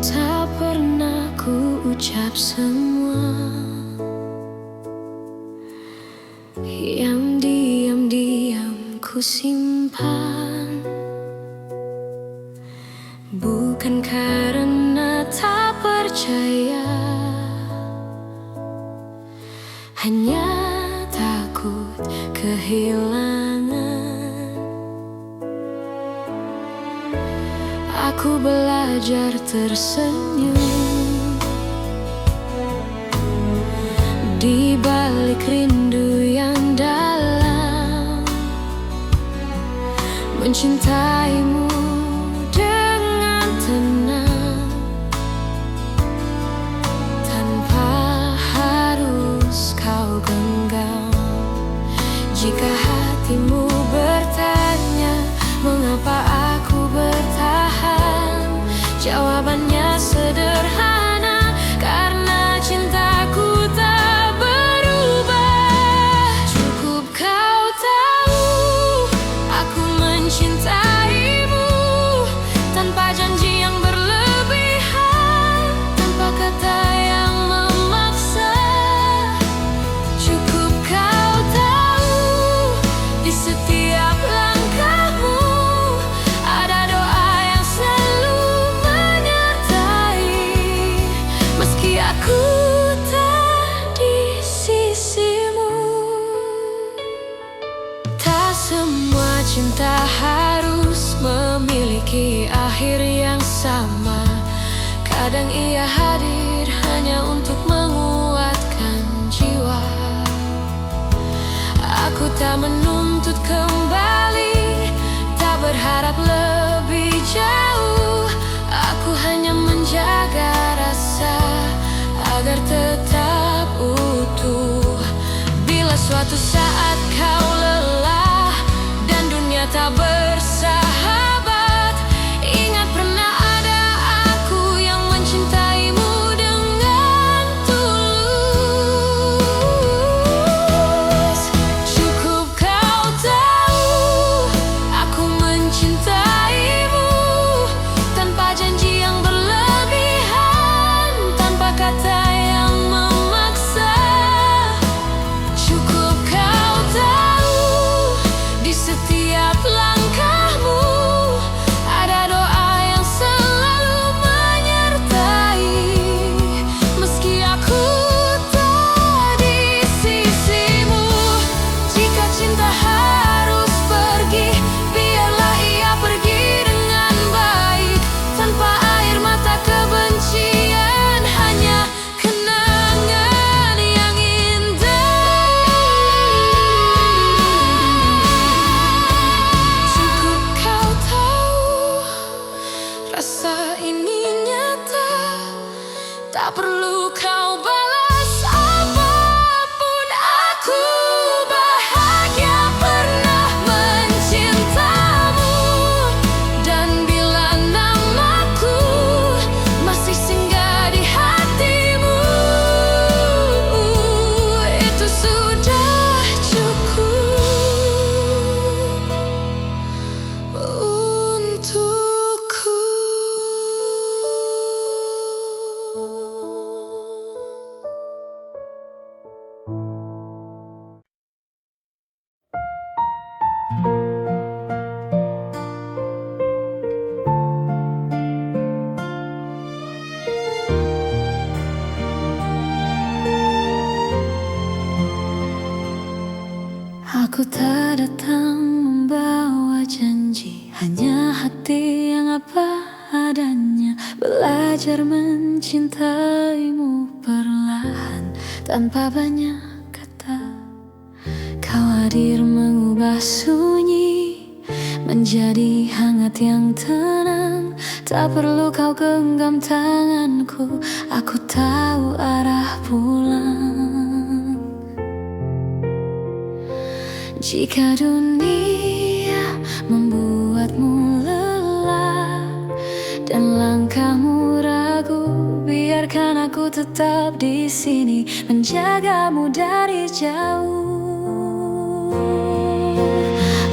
Tak pernah ku ucap semua yang diam-diam ku simpan, bukan karena tak percaya, hanya takut kehilangan. Aku belajar tersenyum di balik rindu yang dalam, mencintaimu dengan tenang tanpa harus kau genggam. Jika hatimu bertanya mengapa aku bertahan, jawabannya sederhana, karena cintaku tak berubah. Cukup kau tahu aku mencintaimu tanpa janji yang berlebihan, tanpa kata yang memaksa. Cukup kau tahu di setiap langkahmu ada doa yang selalu menyertai, meski aku tak di sisimu. Tak semua cinta harus memiliki akhir yang sama. Kadang ia hadir hanya untuk menguatkan jiwa. Aku tak menuntut kembali, tak berharap lebih jauh. Aku hanya menjaga rasa agar tetap utuh. Bila suatu saat kau lelah dan dunia tak bersahabat, ingat pernah ada aku yang mencintaimu dengan tulus. Cukup kau tahu aku mencintaimu tanpa janji yang berlebihan, tanpa kata yang memaksa. Cukup kau tahu di setiap langkahmu ada doa yang selalu menyertai, meski aku tak di sisimu. Jika cinta harus pergi, biarlah ia pergi dengan baik, tanpa air mata kebencian, hanya kenangan yang indah. Cukup kau tahu rasa ini nyata, tak perlu kau balas apapun. Aku bahagia pernah mencintamu, dan bila namaku masih singgah di hatimu, itu sudah cukup untukku. Aku tak datang membawa janji, hanya hati yang apa adanya. belajar mencintaimu perlahan tanpa banyak kata. Kau hadir mengubah sunyi menjadi hangat yang tenang. Tak perlu kau genggam tanganku, aku tahu arah pulang. Jika dunia membuatmu lelah dan langkahmu ragu, biarkan aku tetap di sini menjagamu dari jauh.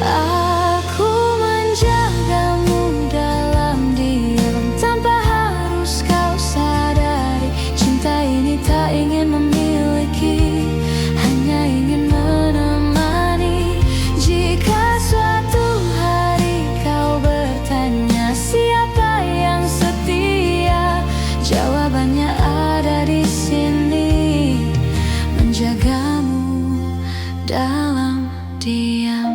Aku menjagamu dalam diam tanpa harus kau sadari. Cinta ini tak ingin memiliki, hanya ingin menemani. Jika suatu hari kau bertanya siapa yang setia, jawabannya ada di sini, menjagamu dalam diam.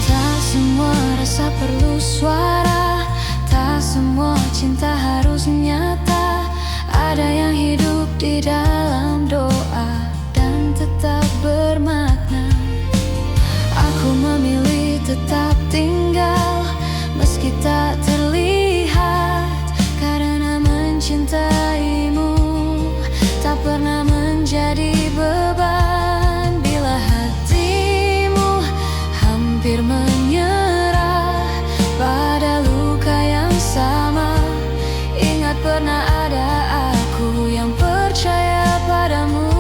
Tak semua rasa perlu suara, tak semua cinta harus nyata. Ada yang hidup di dalam doa dan tetap bermakna. Aku memilih tetap tinggal meski tak terlihat, karena mencintaimu tak pernah menjadi beban. Bila hatimu hampir menyerah pada luka yang sama, ingat pernah ada aku yang percaya padamu.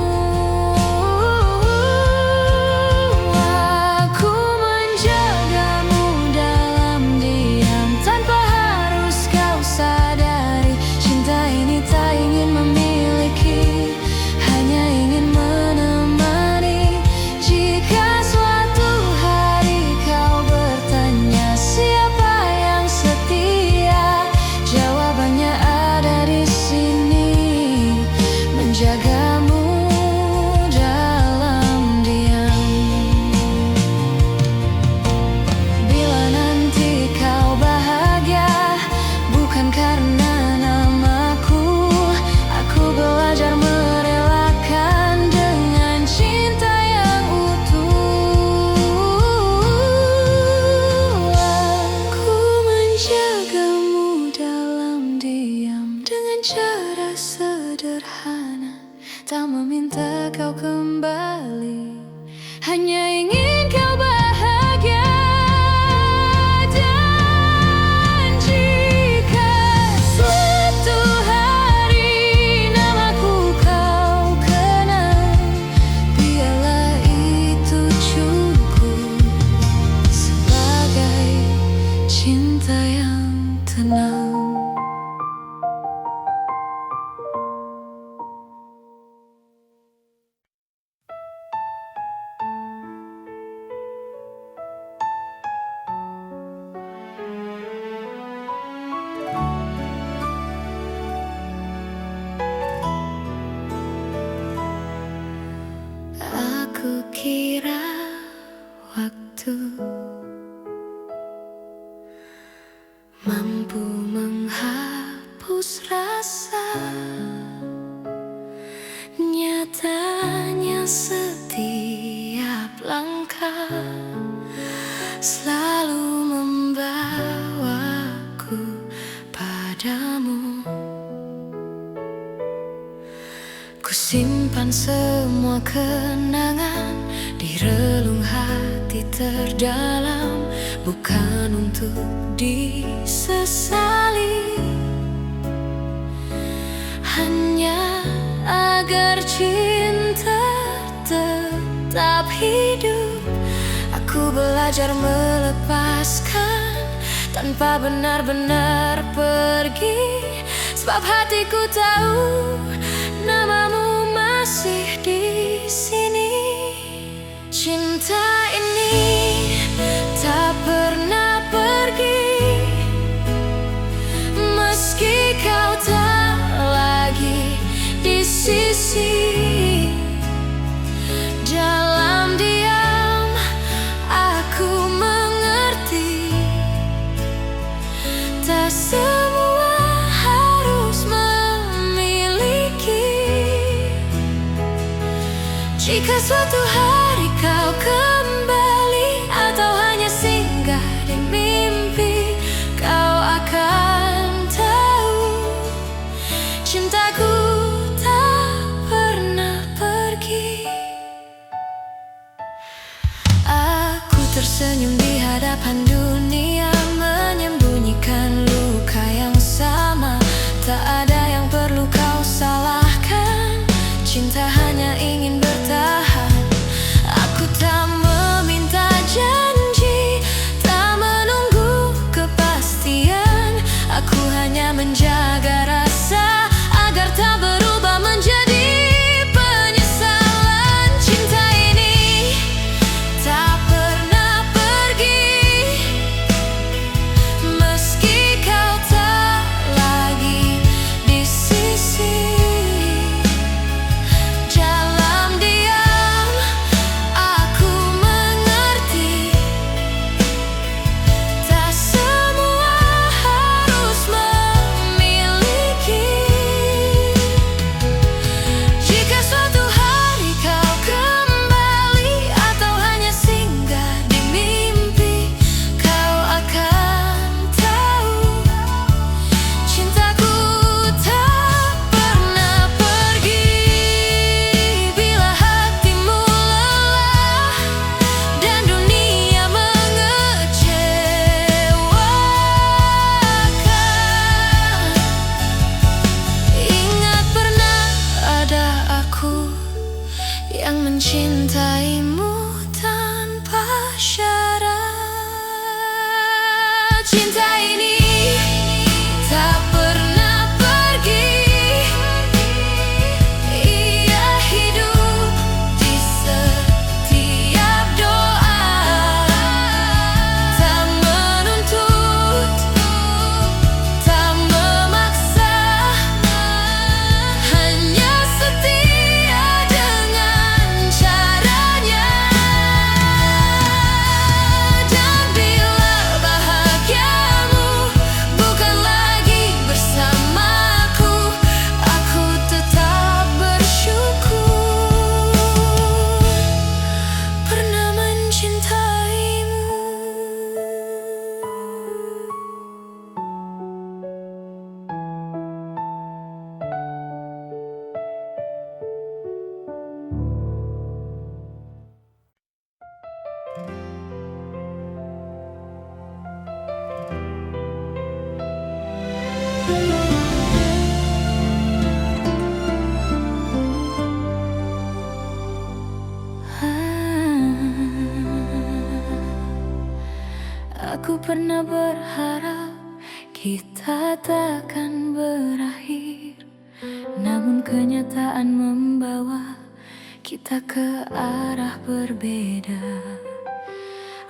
Aku menjagamu dalam diam tanpa harus kau sadari. Cinta ini tak ingin memiliki, hanya ingin menemani. Jika suatu hari kau bertanya siapa yang setia, jawabannya ada di sini, menjagamu dalam diam. Bila nanti kau bahagia bukan karena namaku, aku belajar merelakan dengan cinta yang utuh. Aku menjagamu dalam diam dengan cara sederhana, tak meminta kau kembali, hanya ingin kau bahagia. Dan jika suatu hari namaku kau kenal, biarlah itu cukup sebagai cinta yang tenang. Aku kira waktu mampu menghapus rasa, nyatanya setiap langkah selalu membawaku padamu. Ku simpan semua kenangan di relung hati terdalam, bukan untuk disesali, hanya agar cinta tetap hidup. Aku belajar melepaskan tanpa benar-benar pergi, sebab hatiku tahu namamu masih di sini. Cinta ini tak pernah pergi, meski kau tak lagi di sisi. Dalam diam aku Jika suatu hari kau kembali atau hanya singgah di mimpi, kau akan tahu cintaku tak pernah pergi. Aku tersenyum di hadapan dunia, menyembunyikan luka yang sama. Tak ada yang perlu kau salahkan, cinta hanya ingin bertahan. Aku tak meminta janji, tak menunggu kepastian. Aku hanya menjaga rasa agar tak berubah menjadi penyesalan. Cinta ini tak pernah pergi, meski kau tak lagi di sisi. Dalam diam aku mengerti, tak semua harus memiliki. Jika suatu hari kau kembali atau hanya singgah di mimpi, kau akan tahu cintaku tak pernah pergi. Bila hatimu lelah dan dunia mengecewakan, ingat pernah ada aku yang mencintaimu tanpa syarat. Cinta ini tak pernah pergi, ia hidup di setiap doa. Tak menuntut, tak memaksa, hanya setia dengan caranya. Dan bila bahagiamu bukan lagi bersamaku, aku tetap bersyukur pernah mencintaimu. Aku pernah berharap kita takkan berakhir, namun kenyataan membawa kita ke arah berbeda.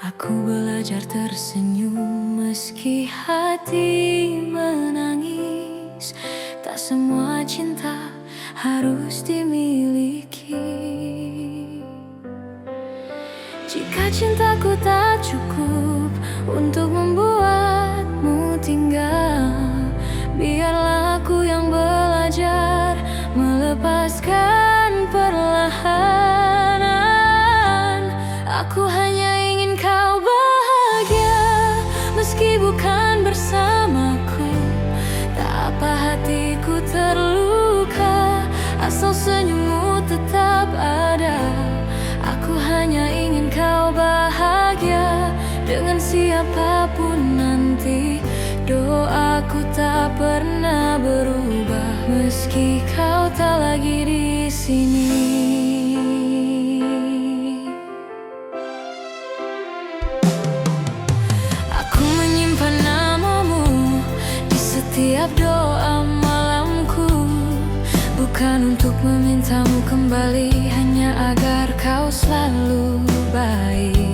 Aku belajar tersenyum meski hati menangis. Tak semua cinta harus dimiliki. Jika cintaku tak cukup untuk membuatmu tinggal, biarlah aku yang belajar melepaskan perlahan. Aku hanya ingin kau bahagia, meski bukan bersamaku. Tak apa hatiku terluka, asal senyummu tetap ada. Aku hanya ingin kau bahagia dengan siapapun nanti. Doaku tak pernah berubah, meski kau tak lagi di sini. Aku menyimpan namamu di setiap doa malamku, bukan untuk memintamu kembali, hanya agar kau selalu baik.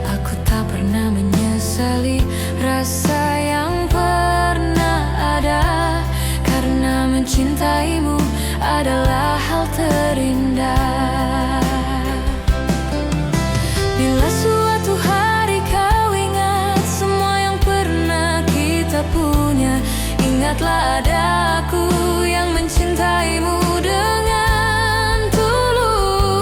Aku tak pernah menyesali rasa yang pernah ada, karena mencintaimu adalah hal terindah. Bila suatu hari kau ingat semua yang pernah kita punya, ingatlah ada aku yang mencintaimu dengan tulus.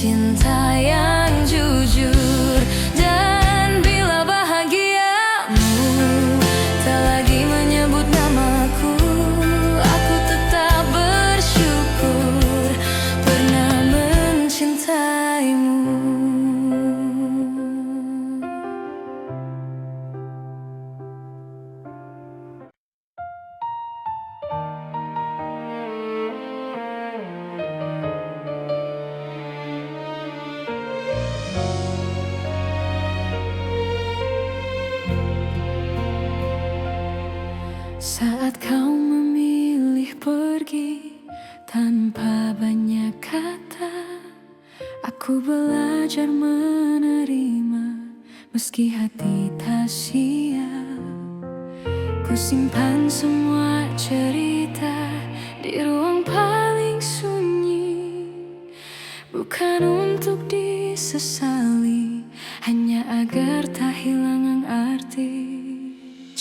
cinta yang jujur. Dan bila bahagiamu tak lagi menyebut namaku, aku tetap bersyukur pernah mencintaimu. Saat kau memilih pergi tanpa banyak kata, aku belajar menerima meski hati tak siap. Ku simpan semua cerita di ruang paling sunyi, bukan untuk disesali, hanya agar tak hilang arti.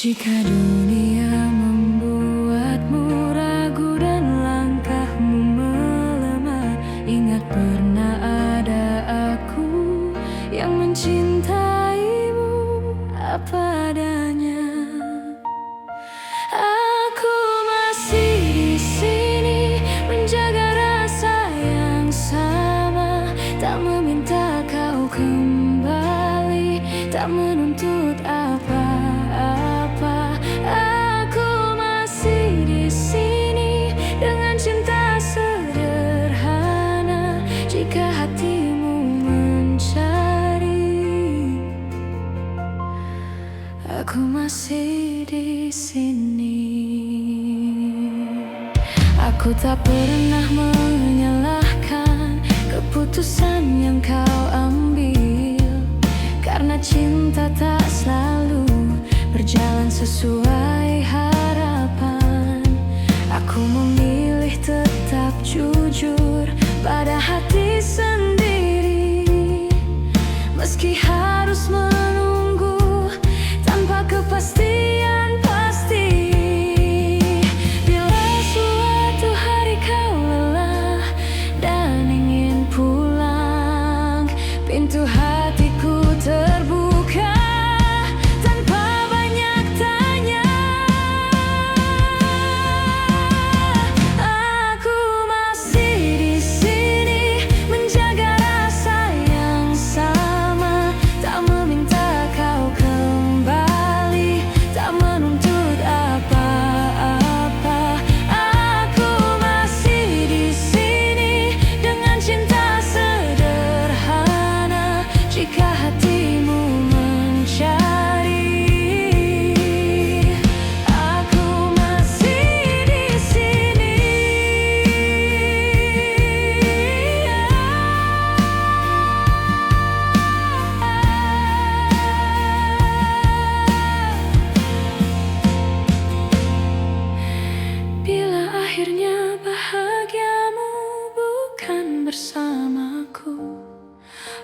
Jika dunia membuatmu ragu dan langkahmu melemah, ingat pernah ada aku yang mencintaimu apa adanya. Aku masih di sini menjaga rasa yang sama, tak meminta kau kembali, tak menuntut apa-apa. Aku masih di sini dengan cinta sederhana. Jika hatimu mencari, aku masih di sini. Aku tak pernah menyalahkan keputusan yang kau ambil, karena cinta tak selalu berjalan sesuai harapan. Aku memilih tetap jujur pada hati sendiri, meski harus menunggu tanpa kepastian pasti. Bila suatu hari kau lelah dan ingin pulang, pintu hatiku terbuka tanpa banyak tanya. Aku masih di sini menjaga rasa yang sama, tak meminta kau kembali, tak menuntut apa-apa. Aku masih di sini dengan cinta sederhana. Jika hatimu mencari, aku masih di sini. Bila akhirnya bahagiamu bukan bersamaku,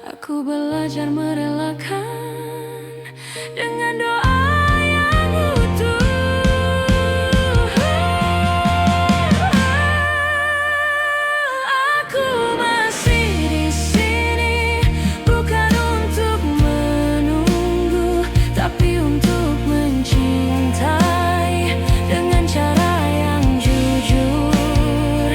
aku belajar merelakan dengan doa yang utuh. Aku masih di sini bukan untuk menunggu, tapi untuk mencintai dengan cara yang jujur.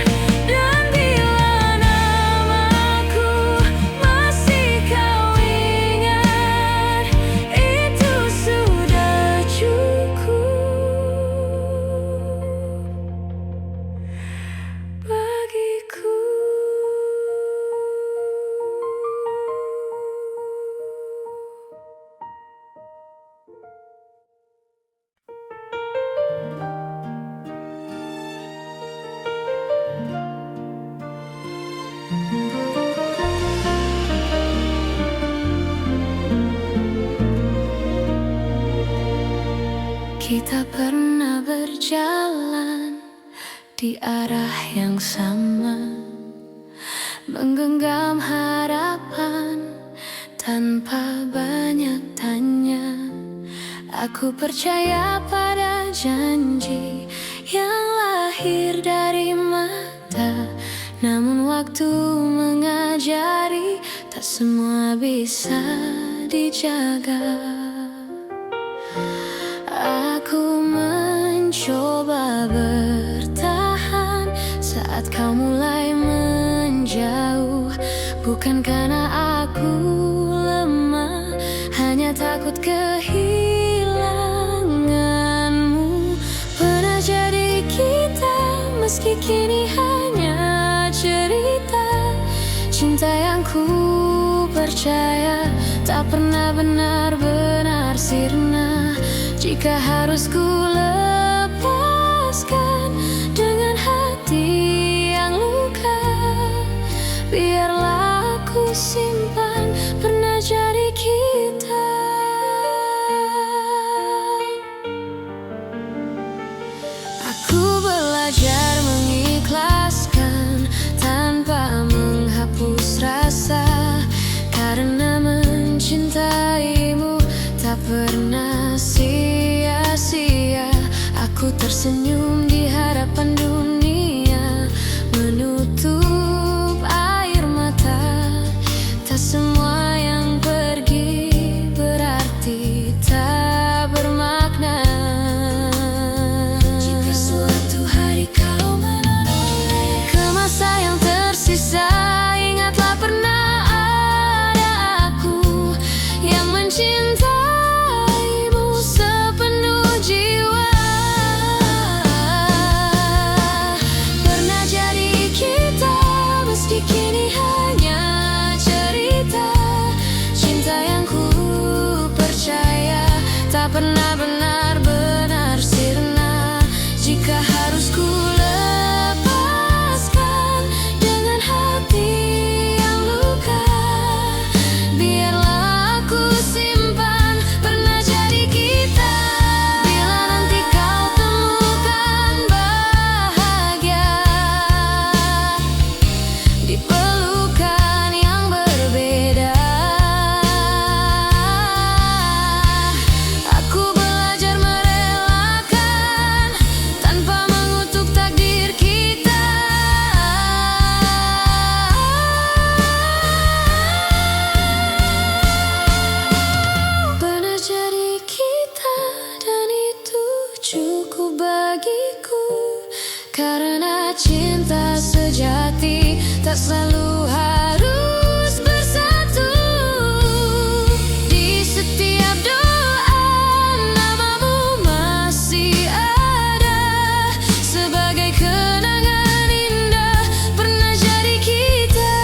Dan bila namaku masih kau ingat, itu sudah cukup bagiku. Kita pernah berjalan di arah yang sama, menggenggam harapan tanpa banyak tanya. Aku percaya pada janji yang lahir dari mata Namun waktu mengajari, tak semua bisa dijaga. Aku mencoba bertahan saat kau mulai menjauh. Bukan karena aku lemah, hanya takut kehilanganmu. Pernah jadi kita, meski kini hanya cerita. Cinta yang ku percaya tak pernah benar-benar sirna. Jika harus ku lepaskan dengan hati yang luka, biarlah aku simpan pernah jadi kita. Aku belajar mengikhlaskan tanpa menghapus rasa, karena mencintaimu tak pernah sia-sia. Aku tersenyum di hadapan dunia, menutup air mata. Tak semua yang pergi berarti tak bermakna. Jika suatu hari kau menoleh ke masa yang tersisa, ingatlah pernah ada aku yang mencintaimu sepenuh jiwa. Pernah jadi kita, meski kini hanya cerita. Cinta yang ku percaya tak pernah benar-benar sirna. Jika harus ku lepaskan dengan hati yang luka, biarlah aku simpan pernah jadi kita. Bila nanti kau temukan bahagia di pelukan yang berbeda, aku belajar merelakan tanpa mengutuk takdir kita. Pernah jadi kita, dan itu cukup bagiku. Karena cinta sejati tak selalu harus bersatu. Di setiap doa namamu masih ada, sebagai kenangan indah pernah jadi kita.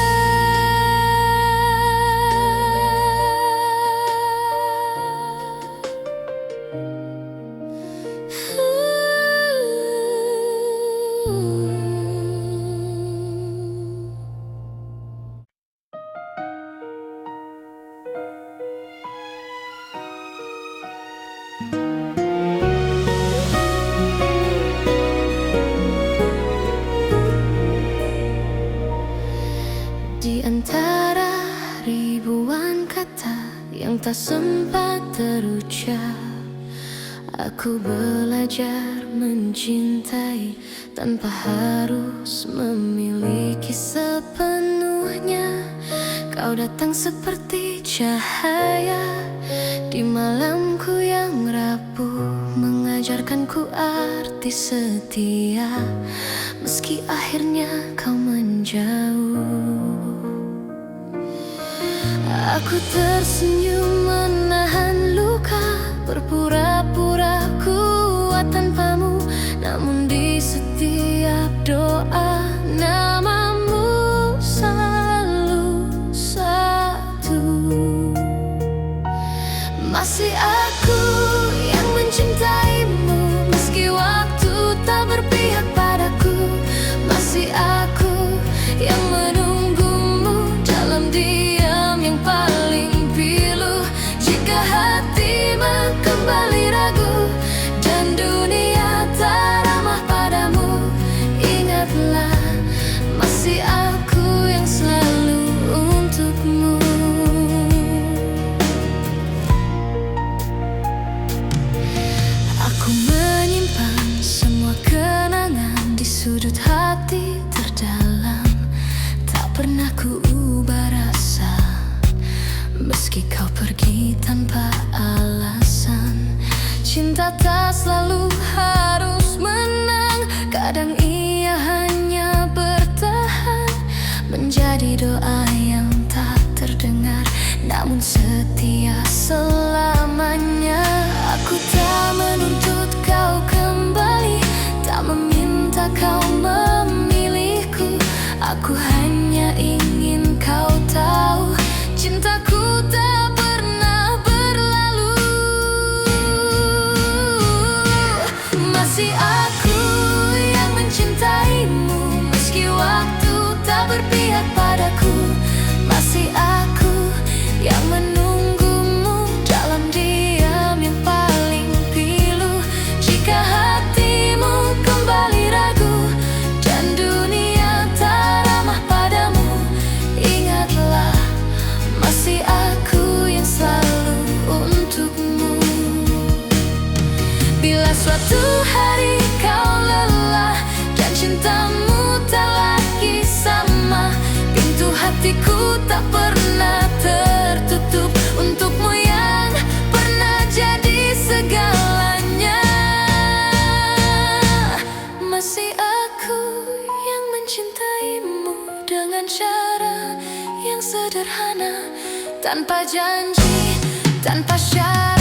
Di antara ribuan kata yang tak sempat terucap, aku belajar mencintai tanpa harus memiliki sepenuhnya. Kau datang seperti cahaya di malamku yang rapuh, mengajarkanku arti setia, meski akhirnya kau menjauh. Aku tersenyum menahan luka, berpura-pura kuat tanpamu. Namun di setiap doa namamu selalu satu. Masih aku yang mencintaimu, meski waktu tak berpihak padaku. Masih aku yang menunggumu dalam diam yang paling pilu. Jika hati kembali ragu dan dunia tak ramah padamu, ingatlah masih aku yang selalu untukmu. Aku menyimpan semua kenangan di sudut hati terdalam. kau pergi tanpa alasan. Cinta tak selalu harus menang, kadang ia hanya bertahan, menjadi doa yang tak terdengar, namun setia selamanya. Aku tak menuntut kau kembali, tak meminta kau memilihku. Aku hanya ingin kau tahu, cintaku tak pernah berlalu. Masih aku yang mencintaimu, meski waktu tak berpihak padaku. Masih aku yang menunggumu dalam diam yang paling pilu. Jika hatimu kembali ragu dan dunia tak ramah padamu, ingatlah masih aku yang selalu untukmu. Bila suatu hari kau lelah dan cintamu tak lagi sama, pintu hatiku tak pernah tertutup untukmu yang pernah jadi segalanya. Masih aku yang mencintaimu dengan cara yang sederhana, tanpa janji, tanpa syarat.